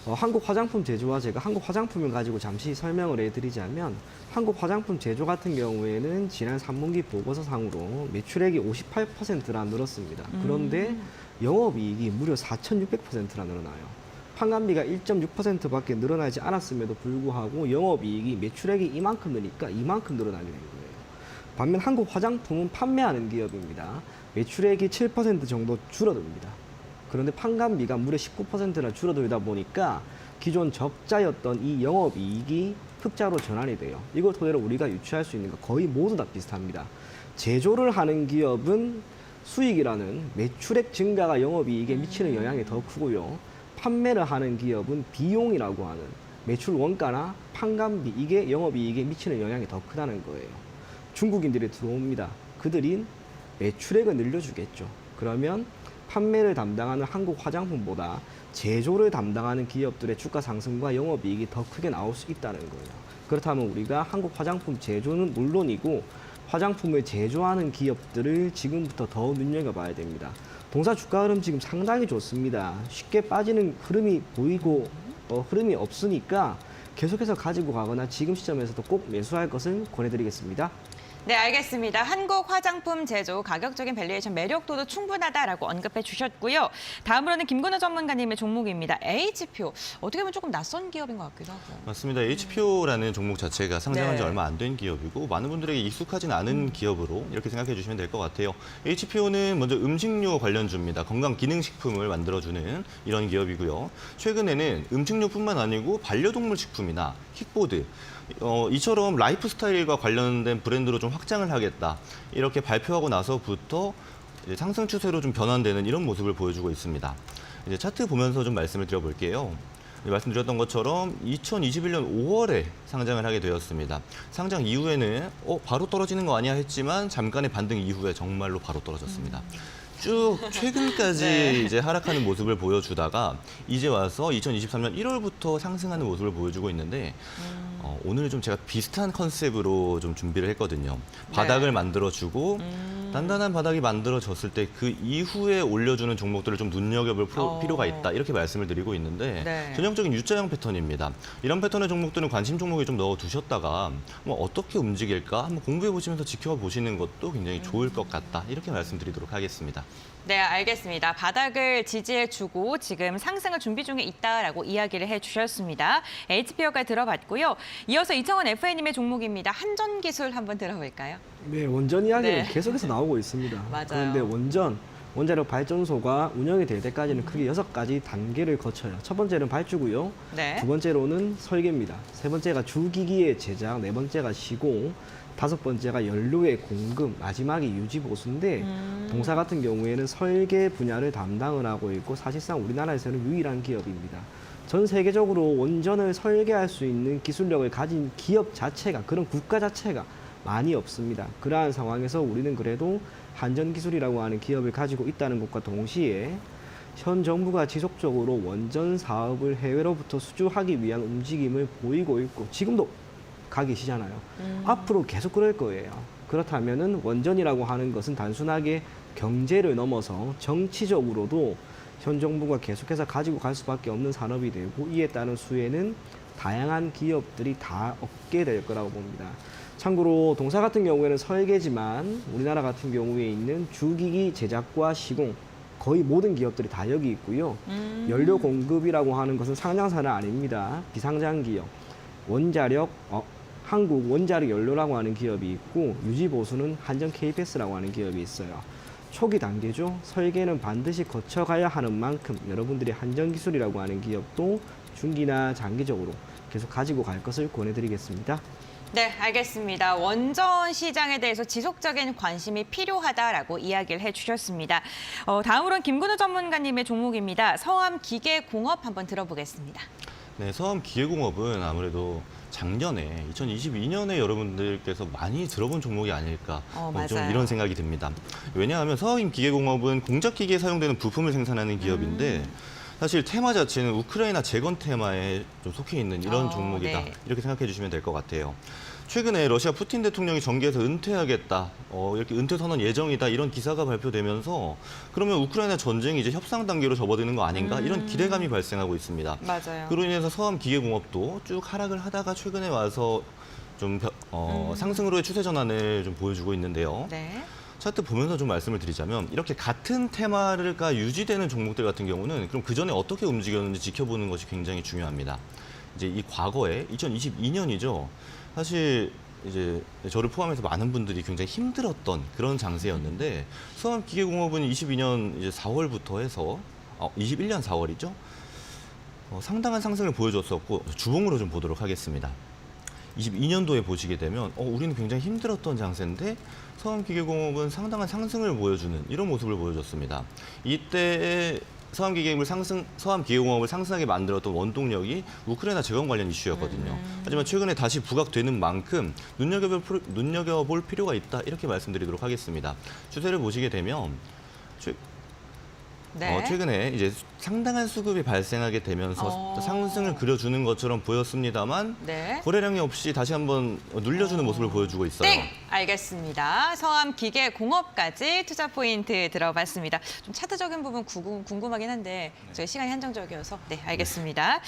한국 화장품 제조와 제가 한국 화장품을 가지고 잠시 설명을 해드리자면 한국 화장품 제조 같은 경우에는 지난 3분기 보고서상으로 매출액이 58%나 늘었습니다. 그런데 영업이익이 무려 4,600%나 늘어나요. 판관비가 1.6%밖에 늘어나지 않았음에도 불구하고 영업이익이 매출액이 이만큼 느니까 이만큼 늘어나게 된 거예요. 반면 한국 화장품은 판매하는 기업입니다. 매출액이 7% 정도 줄어듭니다. 그런데 판관비가 무려 19%나 줄어들다 보니까 기존 적자였던 이 영업이익이 흑자로 전환이 돼요. 이걸 토대로 우리가 유추할 수 있는 거 거의 모두 다 비슷합니다. 제조를 하는 기업은 수익이라는 매출액 증가가 영업이익에 미치는 영향이 더 크고요. 판매를 하는 기업은 비용이라고 하는 매출 원가나 판관비 이게 영업이익에 미치는 영향이 더 크다는 거예요. 중국인들이 들어옵니다. 그들이 매출액을 늘려주겠죠. 그러면 판매를 담당하는 한국 화장품보다 제조를 담당하는 기업들의 주가 상승과 영업이익이 더 크게 나올 수 있다는 거예요. 그렇다면 우리가 한국 화장품 제조는 물론이고 화장품을 제조하는 기업들을 지금부터 더 눈여겨봐야 됩니다. 동사 주가 흐름 지금 상당히 좋습니다. 쉽게 빠지는 흐름이 보이고 흐름이 없으니까 계속해서 가지고 가거나 지금 시점에서도 꼭 매수할 것을 권해드리겠습니다. 네, 알겠습니다. 한국 화장품 제조 가격적인 밸류에이션 매력도도 충분하다라고 언급해 주셨고요. 다음으로는 김근우 전문가님의 종목입니다. HPO. 어떻게 보면 조금 낯선 기업인 것 같기도 하고. 맞습니다. HPO라는 종목 자체가 상장한 지 네. 얼마 안 된 기업이고 많은 분들에게 익숙하진 않은 기업으로 이렇게 생각해 주시면 될 것 같아요. HPO는 먼저 음식료 관련주입니다. 건강기능식품을 만들어주는 이런 기업이고요. 최근에는 음식료뿐만 아니고 반려동물 식품이나 킥보드, 이처럼 라이프스타일과 관련된 브랜드로 좀 확장을 하겠다. 이렇게 발표하고 나서부터 이제 상승 추세로 좀 변환되는 이런 모습을 보여주고 있습니다. 이제 차트 보면서 좀 말씀을 드려볼게요. 말씀드렸던 것처럼 2021년 5월에 상장을 하게 되었습니다. 상장 이후에는 바로 떨어지는 거 아니야 했지만 잠깐의 반등 이후에 정말로 바로 떨어졌습니다. 쭉 최근까지 네. 이제 하락하는 모습을 보여주다가 이제 와서 2023년 1월부터 상승하는 모습을 보여주고 있는데 오늘 좀 제가 비슷한 컨셉으로 좀 준비를 했거든요. 바닥을 만들어주고 단단한 바닥이 만들어졌을 때 그 이후에 올려주는 종목들을 좀 눈여겨볼 필요가 있다. 이렇게 말씀을 드리고 있는데 네. 전형적인 U자형 패턴입니다. 이런 패턴의 종목들은 관심 종목에 좀 넣어두셨다가 어떻게 움직일까 한번 공부해 보시면서 지켜보시는 것도 굉장히 좋을 것 같다. 이렇게 말씀드리도록 하겠습니다. 네, 알겠습니다. 바닥을 지지해주고 지금 상승을 준비 중에 있다라고 이야기를 해주셨습니다. HPO가 들어봤고요. 이어서 이창원 FA님의 종목입니다. 한전기술 한번 들어볼까요? 네, 원전 이야기는 네. 계속해서 나오고 있습니다. 맞아요. 그런데 원자력 발전소가 운영이 될 때까지는 크게 6가지 단계를 거쳐요. 첫 번째는 발주고요. 네. 두 번째로는 설계입니다. 세 번째가 주기기의 제작, 네 번째가 시공, 다섯 번째가 연료의 공급, 마지막이 유지 보수인데 동사 같은 경우에는 설계 분야를 담당을 하고 있고 사실상 우리나라에서는 유일한 기업입니다. 전 세계적으로 원전을 설계할 수 있는 기술력을 가진 기업 자체가, 그런 국가 자체가 많이 없습니다. 그러한 상황에서 우리는 그래도 한전기술이라고 하는 기업을 가지고 있다는 것과 동시에 현 정부가 지속적으로 원전 사업을 해외로부터 수주하기 위한 움직임을 보이고 있고 지금도 가기 시잖아요. 앞으로 계속 그럴 거예요. 그렇다면은 원전이라고 하는 것은 단순하게 경제를 넘어서 정치적으로도 현 정부가 계속해서 가지고 갈 수밖에 없는 산업이 되고 이에 따른 수혜는 다양한 기업들이 다 얻게 될 거라고 봅니다. 참고로 동사 같은 경우에는 설계지만 우리나라 같은 경우에 있는 주기기 제작과 시공 거의 모든 기업들이 다 여기 있고요. 연료 공급이라고 하는 것은 상장사는 아닙니다. 비상장 기업. 원자력, 한국 원자력 연료라고 하는 기업이 있고 유지 보수는 한전 KPS라고 하는 기업이 있어요. 초기 단계죠. 설계는 반드시 거쳐가야 하는 만큼 여러분들이 한전기술이라고 하는 기업도 중기나 장기적으로 계속 가지고 갈 것을 권해드리겠습니다. 네, 알겠습니다. 원전 시장에 대해서 지속적인 관심이 필요하다라고 이야기를 해주셨습니다. 다음으로는 김근우 전문가님의 종목입니다. 서암기계공업 한번 들어보겠습니다. 네, 서암기계공업은 아무래도 작년에 2022년에 여러분들께서 많이 들어본 종목이 아닐까 좀 맞아요. 이런 생각이 듭니다. 왜냐하면 서암기계공업은 공작기계에 사용되는 부품을 생산하는 기업인데 사실 테마 자체는 우크라이나 재건 테마에 좀 속해 있는 이런 종목이다. 네. 이렇게 생각해 주시면 될 것 같아요. 최근에 러시아 푸틴 대통령이 정계에서 은퇴하겠다, 이렇게 은퇴 선언 예정이다 이런 기사가 발표되면서 그러면 우크라이나 전쟁이 이제 협상 단계로 접어드는 거 아닌가 이런 기대감이 발생하고 있습니다. 맞아요. 그로 인해서 서암기계공업도 쭉 하락을 하다가 최근에 와서 좀 상승으로의 추세 전환을 좀 보여주고 있는데요. 네. 차트 보면서 좀 말씀을 드리자면 이렇게 같은 테마가 유지되는 종목들 같은 경우는 그럼 그 전에 어떻게 움직였는지 지켜보는 것이 굉장히 중요합니다. 이제 이 과거에 2022년이죠. 사실 이제 저를 포함해서 많은 분들이 굉장히 힘들었던 그런 장세였는데 서암기계공업은 22년 이제 4월부터 해서 21년 4월이죠. 상당한 상승을 보여줬었고 주봉으로 좀 보도록 하겠습니다. 22년도에 보시게 되면 우리는 굉장히 힘들었던 장세인데 서암기계공업은 상당한 상승을 보여주는 이런 모습을 보여줬습니다. 이때 서암기계공업을 상승하게 만들었던 원동력이 우크라이나 재건 관련 이슈였거든요. 하지만 최근에 다시 부각되는 만큼 눈여겨볼 필요가 있다 이렇게 말씀드리도록 하겠습니다. 추세를 보시게 되면 네. 최근에 이제 상당한 수급이 발생하게 되면서 상승을 그려주는 것처럼 보였습니다만 네. 거래량이 없이 다시 한번 눌려주는 모습을 보여주고 있어요. 땡! 알겠습니다. 서암 기계 공업까지 투자 포인트 들어봤습니다. 좀 차트적인 부분 궁금하긴 한데 저희 시간이 한정적이어서 네, 알겠습니다.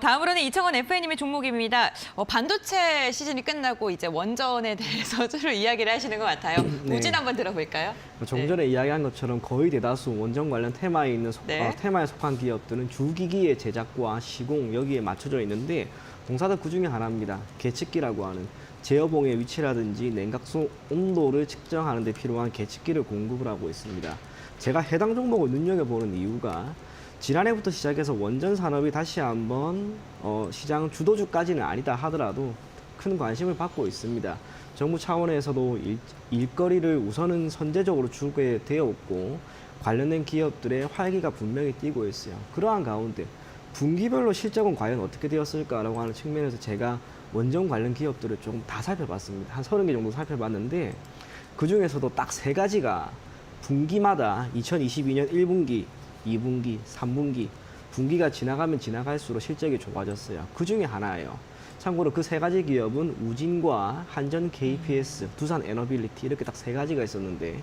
다음으로는 이청원 FA님의 종목입니다. 반도체 시즌이 끝나고 이제 원전에 대해서 주로 이야기를 하시는 것 같아요. 네. 우진 한번 들어볼까요? 조금 전에 이야기한 것처럼 거의 대다수 원전 관련 테마에 있는 네. 테마에 속한 기업들은 주기기의 제작과 시공 여기에 맞춰져 있는데 동사도 그중에 하나입니다. 계측기라고 하는 제어봉의 위치라든지 냉각소 온도를 측정하는 데 필요한 계측기를 공급을 하고 있습니다. 제가 해당 종목을 눈여겨보는 이유가 지난해부터 시작해서 원전 산업이 다시 한번 시장 주도주까지는 아니다 하더라도 큰 관심을 받고 있습니다. 정부 차원에서도 일거리를 우선은 선제적으로 주게 되었고 관련된 기업들의 활기가 분명히 띄고 있어요. 그러한 가운데 분기별로 실적은 과연 어떻게 되었을까라고 하는 측면에서 제가 원전 관련 기업들을 조금 다 살펴봤습니다. 한 30개 정도 살펴봤는데 그중에서도 딱 3가지가 분기마다 2022년 1분기, 2분기, 3분기 분기가 지나가면 지나갈수록 실적이 좋아졌어요. 그중에 하나예요. 참고로 그 3가지 기업은 우진과 한전 KPS, 두산 에너빌리티 이렇게 딱 3가지가 있었는데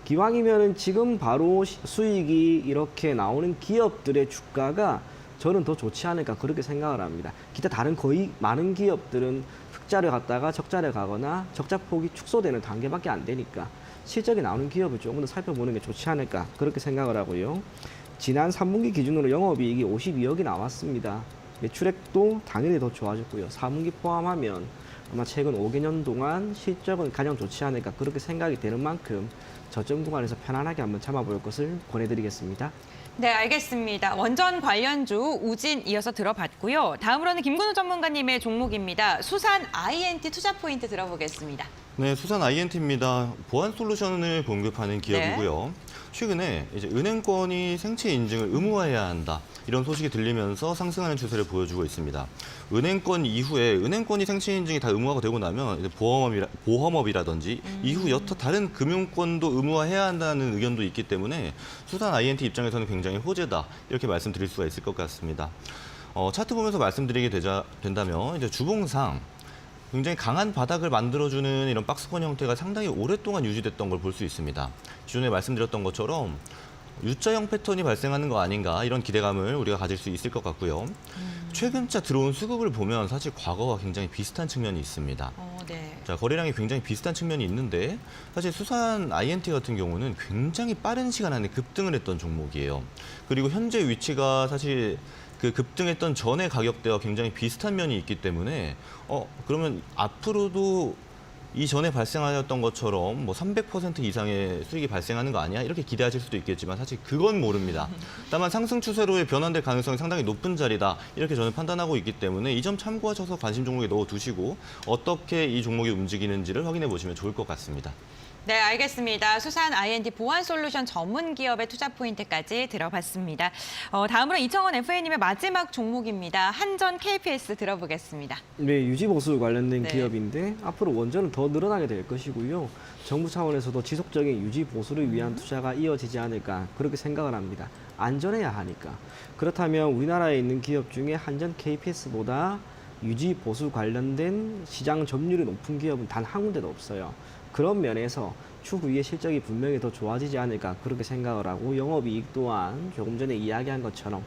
기왕이면은 지금 바로 수익이 이렇게 나오는 기업들의 주가가 저는 더 좋지 않을까 그렇게 생각을 합니다. 기타 다른 거의 많은 기업들은 흑자를 갔다가 적자를 가거나 적자 폭이 축소되는 단계밖에 안 되니까 실적이 나오는 기업을 조금 더 살펴보는 게 좋지 않을까 그렇게 생각을 하고요. 지난 3분기 기준으로 영업이익이 52억이 나왔습니다. 매출액도 당연히 더 좋아졌고요. 4분기 포함하면 아마 최근 5개년 동안 실적은 가장 좋지 않을까 그렇게 생각이 되는 만큼 저점 구간에서 편안하게 한번 참아볼 것을 권해드리겠습니다. 네, 알겠습니다. 원전 관련주 우진 이어서 들어봤고요. 다음으로는 김근우 전문가님의 종목입니다. 수산 INT 투자 포인트 들어보겠습니다. 네, 수산 INT입니다. 보안 솔루션을 공급하는 기업이고요. 최근에 이제 은행권이 생체 인증을 의무화해야 한다. 이런 소식이 들리면서 상승하는 추세를 보여주고 있습니다. 은행권 이후에 은행권이 생체 인증이 다 의무화가 되고 나면 이제 보험업이라든지 이후 여타 다른 금융권도 의무화해야 한다는 의견도 있기 때문에 수산 INT 입장에서는 굉장히 호재다. 이렇게 말씀드릴 수가 있을 것 같습니다. 차트 보면서 말씀드리게 된다면 이제 주봉상 굉장히 강한 바닥을 만들어주는 이런 박스권 형태가 상당히 오랫동안 유지됐던 걸 볼 수 있습니다. 기존에 말씀드렸던 것처럼 U자형 패턴이 발생하는 거 아닌가 이런 기대감을 우리가 가질 수 있을 것 같고요. 최근차 들어온 수급을 보면 사실 과거와 굉장히 비슷한 측면이 있습니다. 네. 자, 거래량이 굉장히 비슷한 측면이 있는데 사실 수산 INT 같은 경우는 굉장히 빠른 시간 안에 급등을 했던 종목이에요. 그리고 현재 위치가 사실 그 급등했던 전의 가격대와 굉장히 비슷한 면이 있기 때문에 그러면 앞으로도 이전에 발생하였던 것처럼 뭐 300% 이상의 수익이 발생하는 거 아니야? 이렇게 기대하실 수도 있겠지만 사실 그건 모릅니다. 다만 상승 추세로의 변환될 가능성이 상당히 높은 자리다. 이렇게 저는 판단하고 있기 때문에 이 점 참고하셔서 관심 종목에 넣어두시고 어떻게 이 종목이 움직이는지를 확인해 보시면 좋을 것 같습니다. 네, 알겠습니다. 수산 INT 보안 솔루션 전문 기업의 투자 포인트까지 들어봤습니다. 다음으로 이청원 FA님의 마지막 종목입니다. 한전 KPS 들어보겠습니다. 네, 유지 보수 관련된 네. 기업인데 앞으로 원전은 더 늘어나게 될 것이고요. 정부 차원에서도 지속적인 유지 보수를 위한 투자가 이어지지 않을까 그렇게 생각을 합니다. 안전해야 하니까. 그렇다면 우리나라에 있는 기업 중에 한전 KPS보다 유지 보수 관련된 시장 점유율이 높은 기업은 단 한 군데도 없어요. 그런 면에서 추후에 실적이 분명히 더 좋아지지 않을까 그렇게 생각을 하고 영업이익 또한 조금 전에 이야기한 것처럼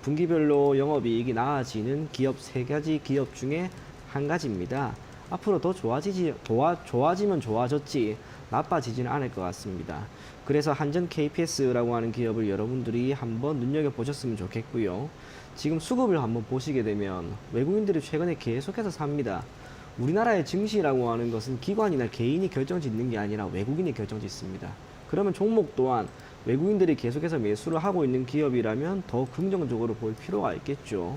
분기별로 영업이익이 나아지는 기업 3가지 기업 중에 한 가지입니다. 앞으로 더 좋아지면 좋아졌지 나빠지지는 않을 것 같습니다. 그래서 한전 KPS라고 하는 기업을 여러분들이 한번 눈여겨보셨으면 좋겠고요. 지금 수급을 한번 보시게 되면 외국인들이 최근에 계속해서 삽니다. 우리나라의 증시라고 하는 것은 기관이나 개인이 결정짓는 게 아니라 외국인이 결정짓습니다. 그러면 종목 또한 외국인들이 계속해서 매수를 하고 있는 기업이라면 더 긍정적으로 볼 필요가 있겠죠.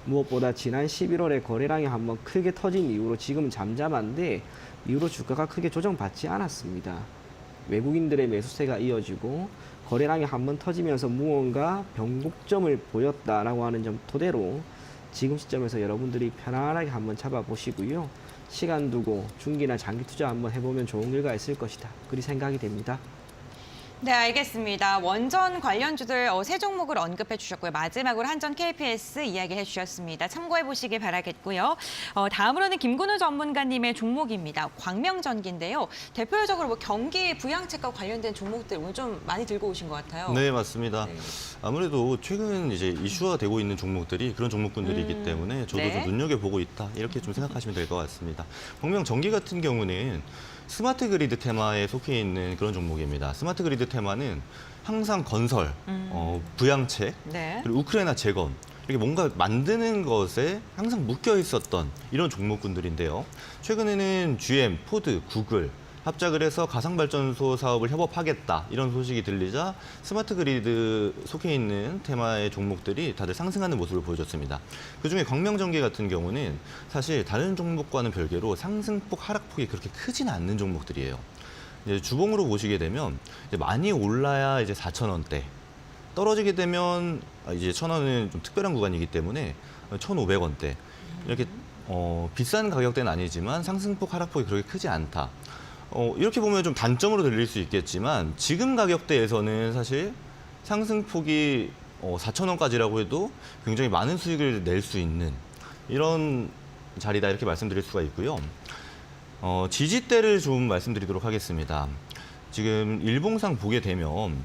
무엇보다 지난 11월에 거래량이 한번 크게 터진 이후로 지금은 잠잠한데 이후로 주가가 크게 조정받지 않았습니다. 외국인들의 매수세가 이어지고 거래량이 한번 터지면서 무언가 변곡점을 보였다라고 하는 점 토대로 지금 시점에서 여러분들이 편안하게 한번 잡아보시고요. 시간 두고 중기나 장기 투자 한번 해보면 좋은 결과 있을 것이다. 그리 생각이 됩니다. 네, 알겠습니다. 원전 관련주들 세 종목을 언급해 주셨고요. 마지막으로 한전 KPS 이야기해 주셨습니다. 참고해 보시길 바라겠고요. 다음으로는 김근우 전문가님의 종목입니다. 광명전기인데요. 대표적으로 뭐 경기 부양책과 관련된 종목들 오늘 좀 많이 들고 오신 것 같아요. 네, 맞습니다. 네. 아무래도 최근 이제 이슈화 되고 있는 종목들이 그런 종목군들이기 때문에 저도 네. 좀 눈여겨보고 있다. 이렇게 좀 생각하시면 될 것 같습니다. 광명전기 같은 경우는 스마트 그리드 테마에 속해 있는 그런 종목입니다. 스마트 그리드 테마는 항상 건설, 부양책, 네. 그리고 우크라이나 재건, 이렇게 뭔가 만드는 것에 항상 묶여 있었던 이런 종목군들인데요. 최근에는 GM, 포드, 구글 합작을 해서 가상발전소 사업을 협업하겠다 이런 소식이 들리자 스마트 그리드 속해 있는 테마의 종목들이 다들 상승하는 모습을 보여줬습니다. 그중에 광명전기 같은 경우는 사실 다른 종목과는 별개로 상승폭, 하락폭이 그렇게 크지는 않는 종목들이에요. 이제 주봉으로 보시게 되면 이제 많이 올라야 이제 4,000원대, 떨어지게 되면 이제 1,000원은 좀 특별한 구간이기 때문에 1,500원대 이렇게 비싼 가격대는 아니지만 상승폭, 하락폭이 그렇게 크지 않다. 이렇게 보면 좀 단점으로 들릴 수 있겠지만 지금 가격대에서는 사실 상승폭이 4,000원까지라고 해도 굉장히 많은 수익을 낼 수 있는 이런 자리다 이렇게 말씀드릴 수가 있고요. 지지대를 좀 말씀드리도록 하겠습니다. 지금 일봉상 보게 되면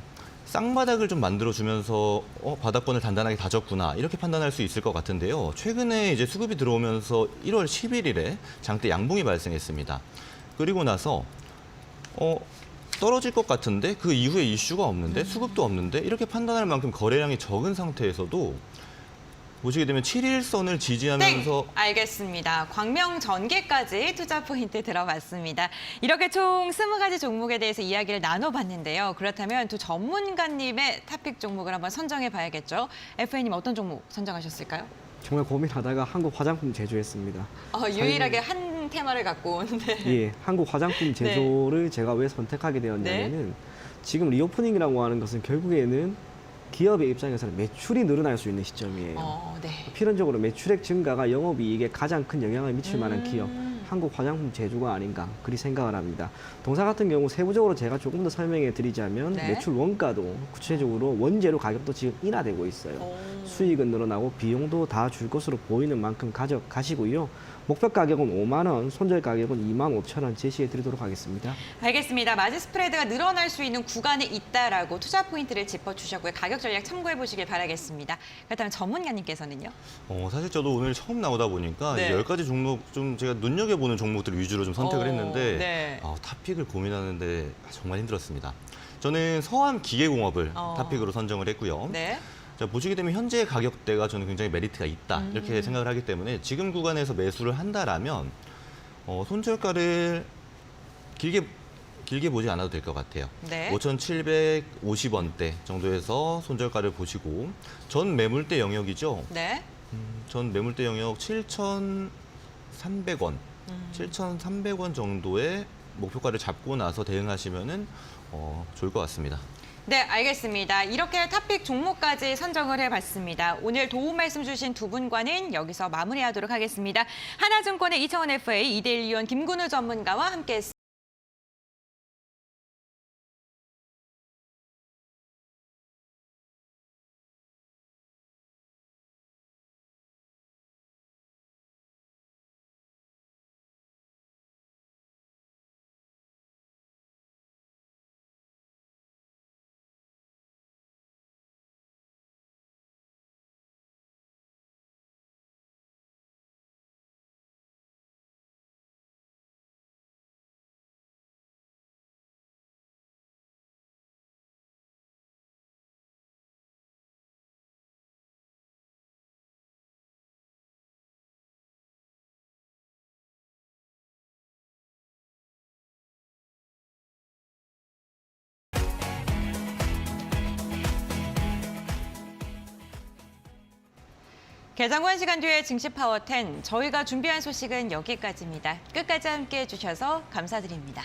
쌍바닥을 좀 만들어주면서 바닥권을 단단하게 다졌구나 이렇게 판단할 수 있을 것 같은데요. 최근에 이제 수급이 들어오면서 1월 11일에 장대 양봉이 발생했습니다. 그리고 나서 떨어질 것 같은데 그 이후에 이슈가 없는데 수급도 없는데 이렇게 판단할 만큼 거래량이 적은 상태에서도 보시게 되면 7일선을 지지하면서 땡! 알겠습니다. 광명전기까지 투자 포인트 들어봤습니다. 이렇게 총 20가지 종목에 대해서 이야기를 나눠봤는데요. 그렇다면 두 전문가님의 탑픽 종목을 한번 선정해 봐야겠죠. FA님 어떤 종목 선정하셨을까요? 정말 고민하다가 한국 화장품 제조했습니다. 유일하게 한 테마를 갖고 온. 네. 예, 한국 화장품 제조를 제가 왜 선택하게 되었냐면은 지금 리오프닝이라고 하는 것은 결국에는 기업의 입장에서는 매출이 늘어날 수 있는 시점이에요. 네. 필연적으로 매출액 증가가 영업이익에 가장 큰 영향을 미칠 만한 기업, 한국 화장품 제조가 아닌가 그리 생각을 합니다. 동사 같은 경우 세부적으로 제가 조금 더 설명해 드리자면 네. 매출 원가도 구체적으로 원재료 가격도 지금 인하되고 있어요. 수익은 늘어나고 비용도 다 줄 것으로 보이는 만큼 가져가시고요. 목표 가격은 5만 원, 손절 가격은 2만 5천 원 제시해 드리도록 하겠습니다. 알겠습니다. 마진 스프레드가 늘어날 수 있는 구간에 있다라고 투자 포인트를 짚어주셨고요. 가격 전략 참고해 보시길 바라겠습니다. 그렇다면 전문가님께서는요? 사실 저도 오늘 처음 나오다 보니까 네. 10가지 종목 좀 제가 눈여겨보는 종목들 위주로 좀 선택을 했는데 네. 탑픽을 고민하는데 정말 힘들었습니다. 저는 서암기계공업을 탑픽으로 선정을 했고요. 네. 자, 보시게 되면 현재 가격대가 저는 굉장히 메리트가 있다 이렇게 생각을 하기 때문에 지금 구간에서 매수를 한다라면 손절가를 길게 보지 않아도 될 것 같아요. 네. 5,750원대 정도에서 손절가를 보시고 전 매물대 영역이죠. 네. 전 매물대 영역 7,300원, 7,300원 정도의 목표가를 잡고 나서 대응하시면은 좋을 것 같습니다. 네, 알겠습니다. 이렇게 탑픽 종목까지 선정을 해봤습니다. 오늘 도움 말씀 주신 두 분과는 여기서 마무리하도록 하겠습니다. 하나증권의 이차원 FA 이대일 위원 김근우 전문가와 함께했습니다. 개장관 시간 뒤에 증시파워 10, 저희가 준비한 소식은 여기까지입니다. 끝까지 함께해 주셔서 감사드립니다.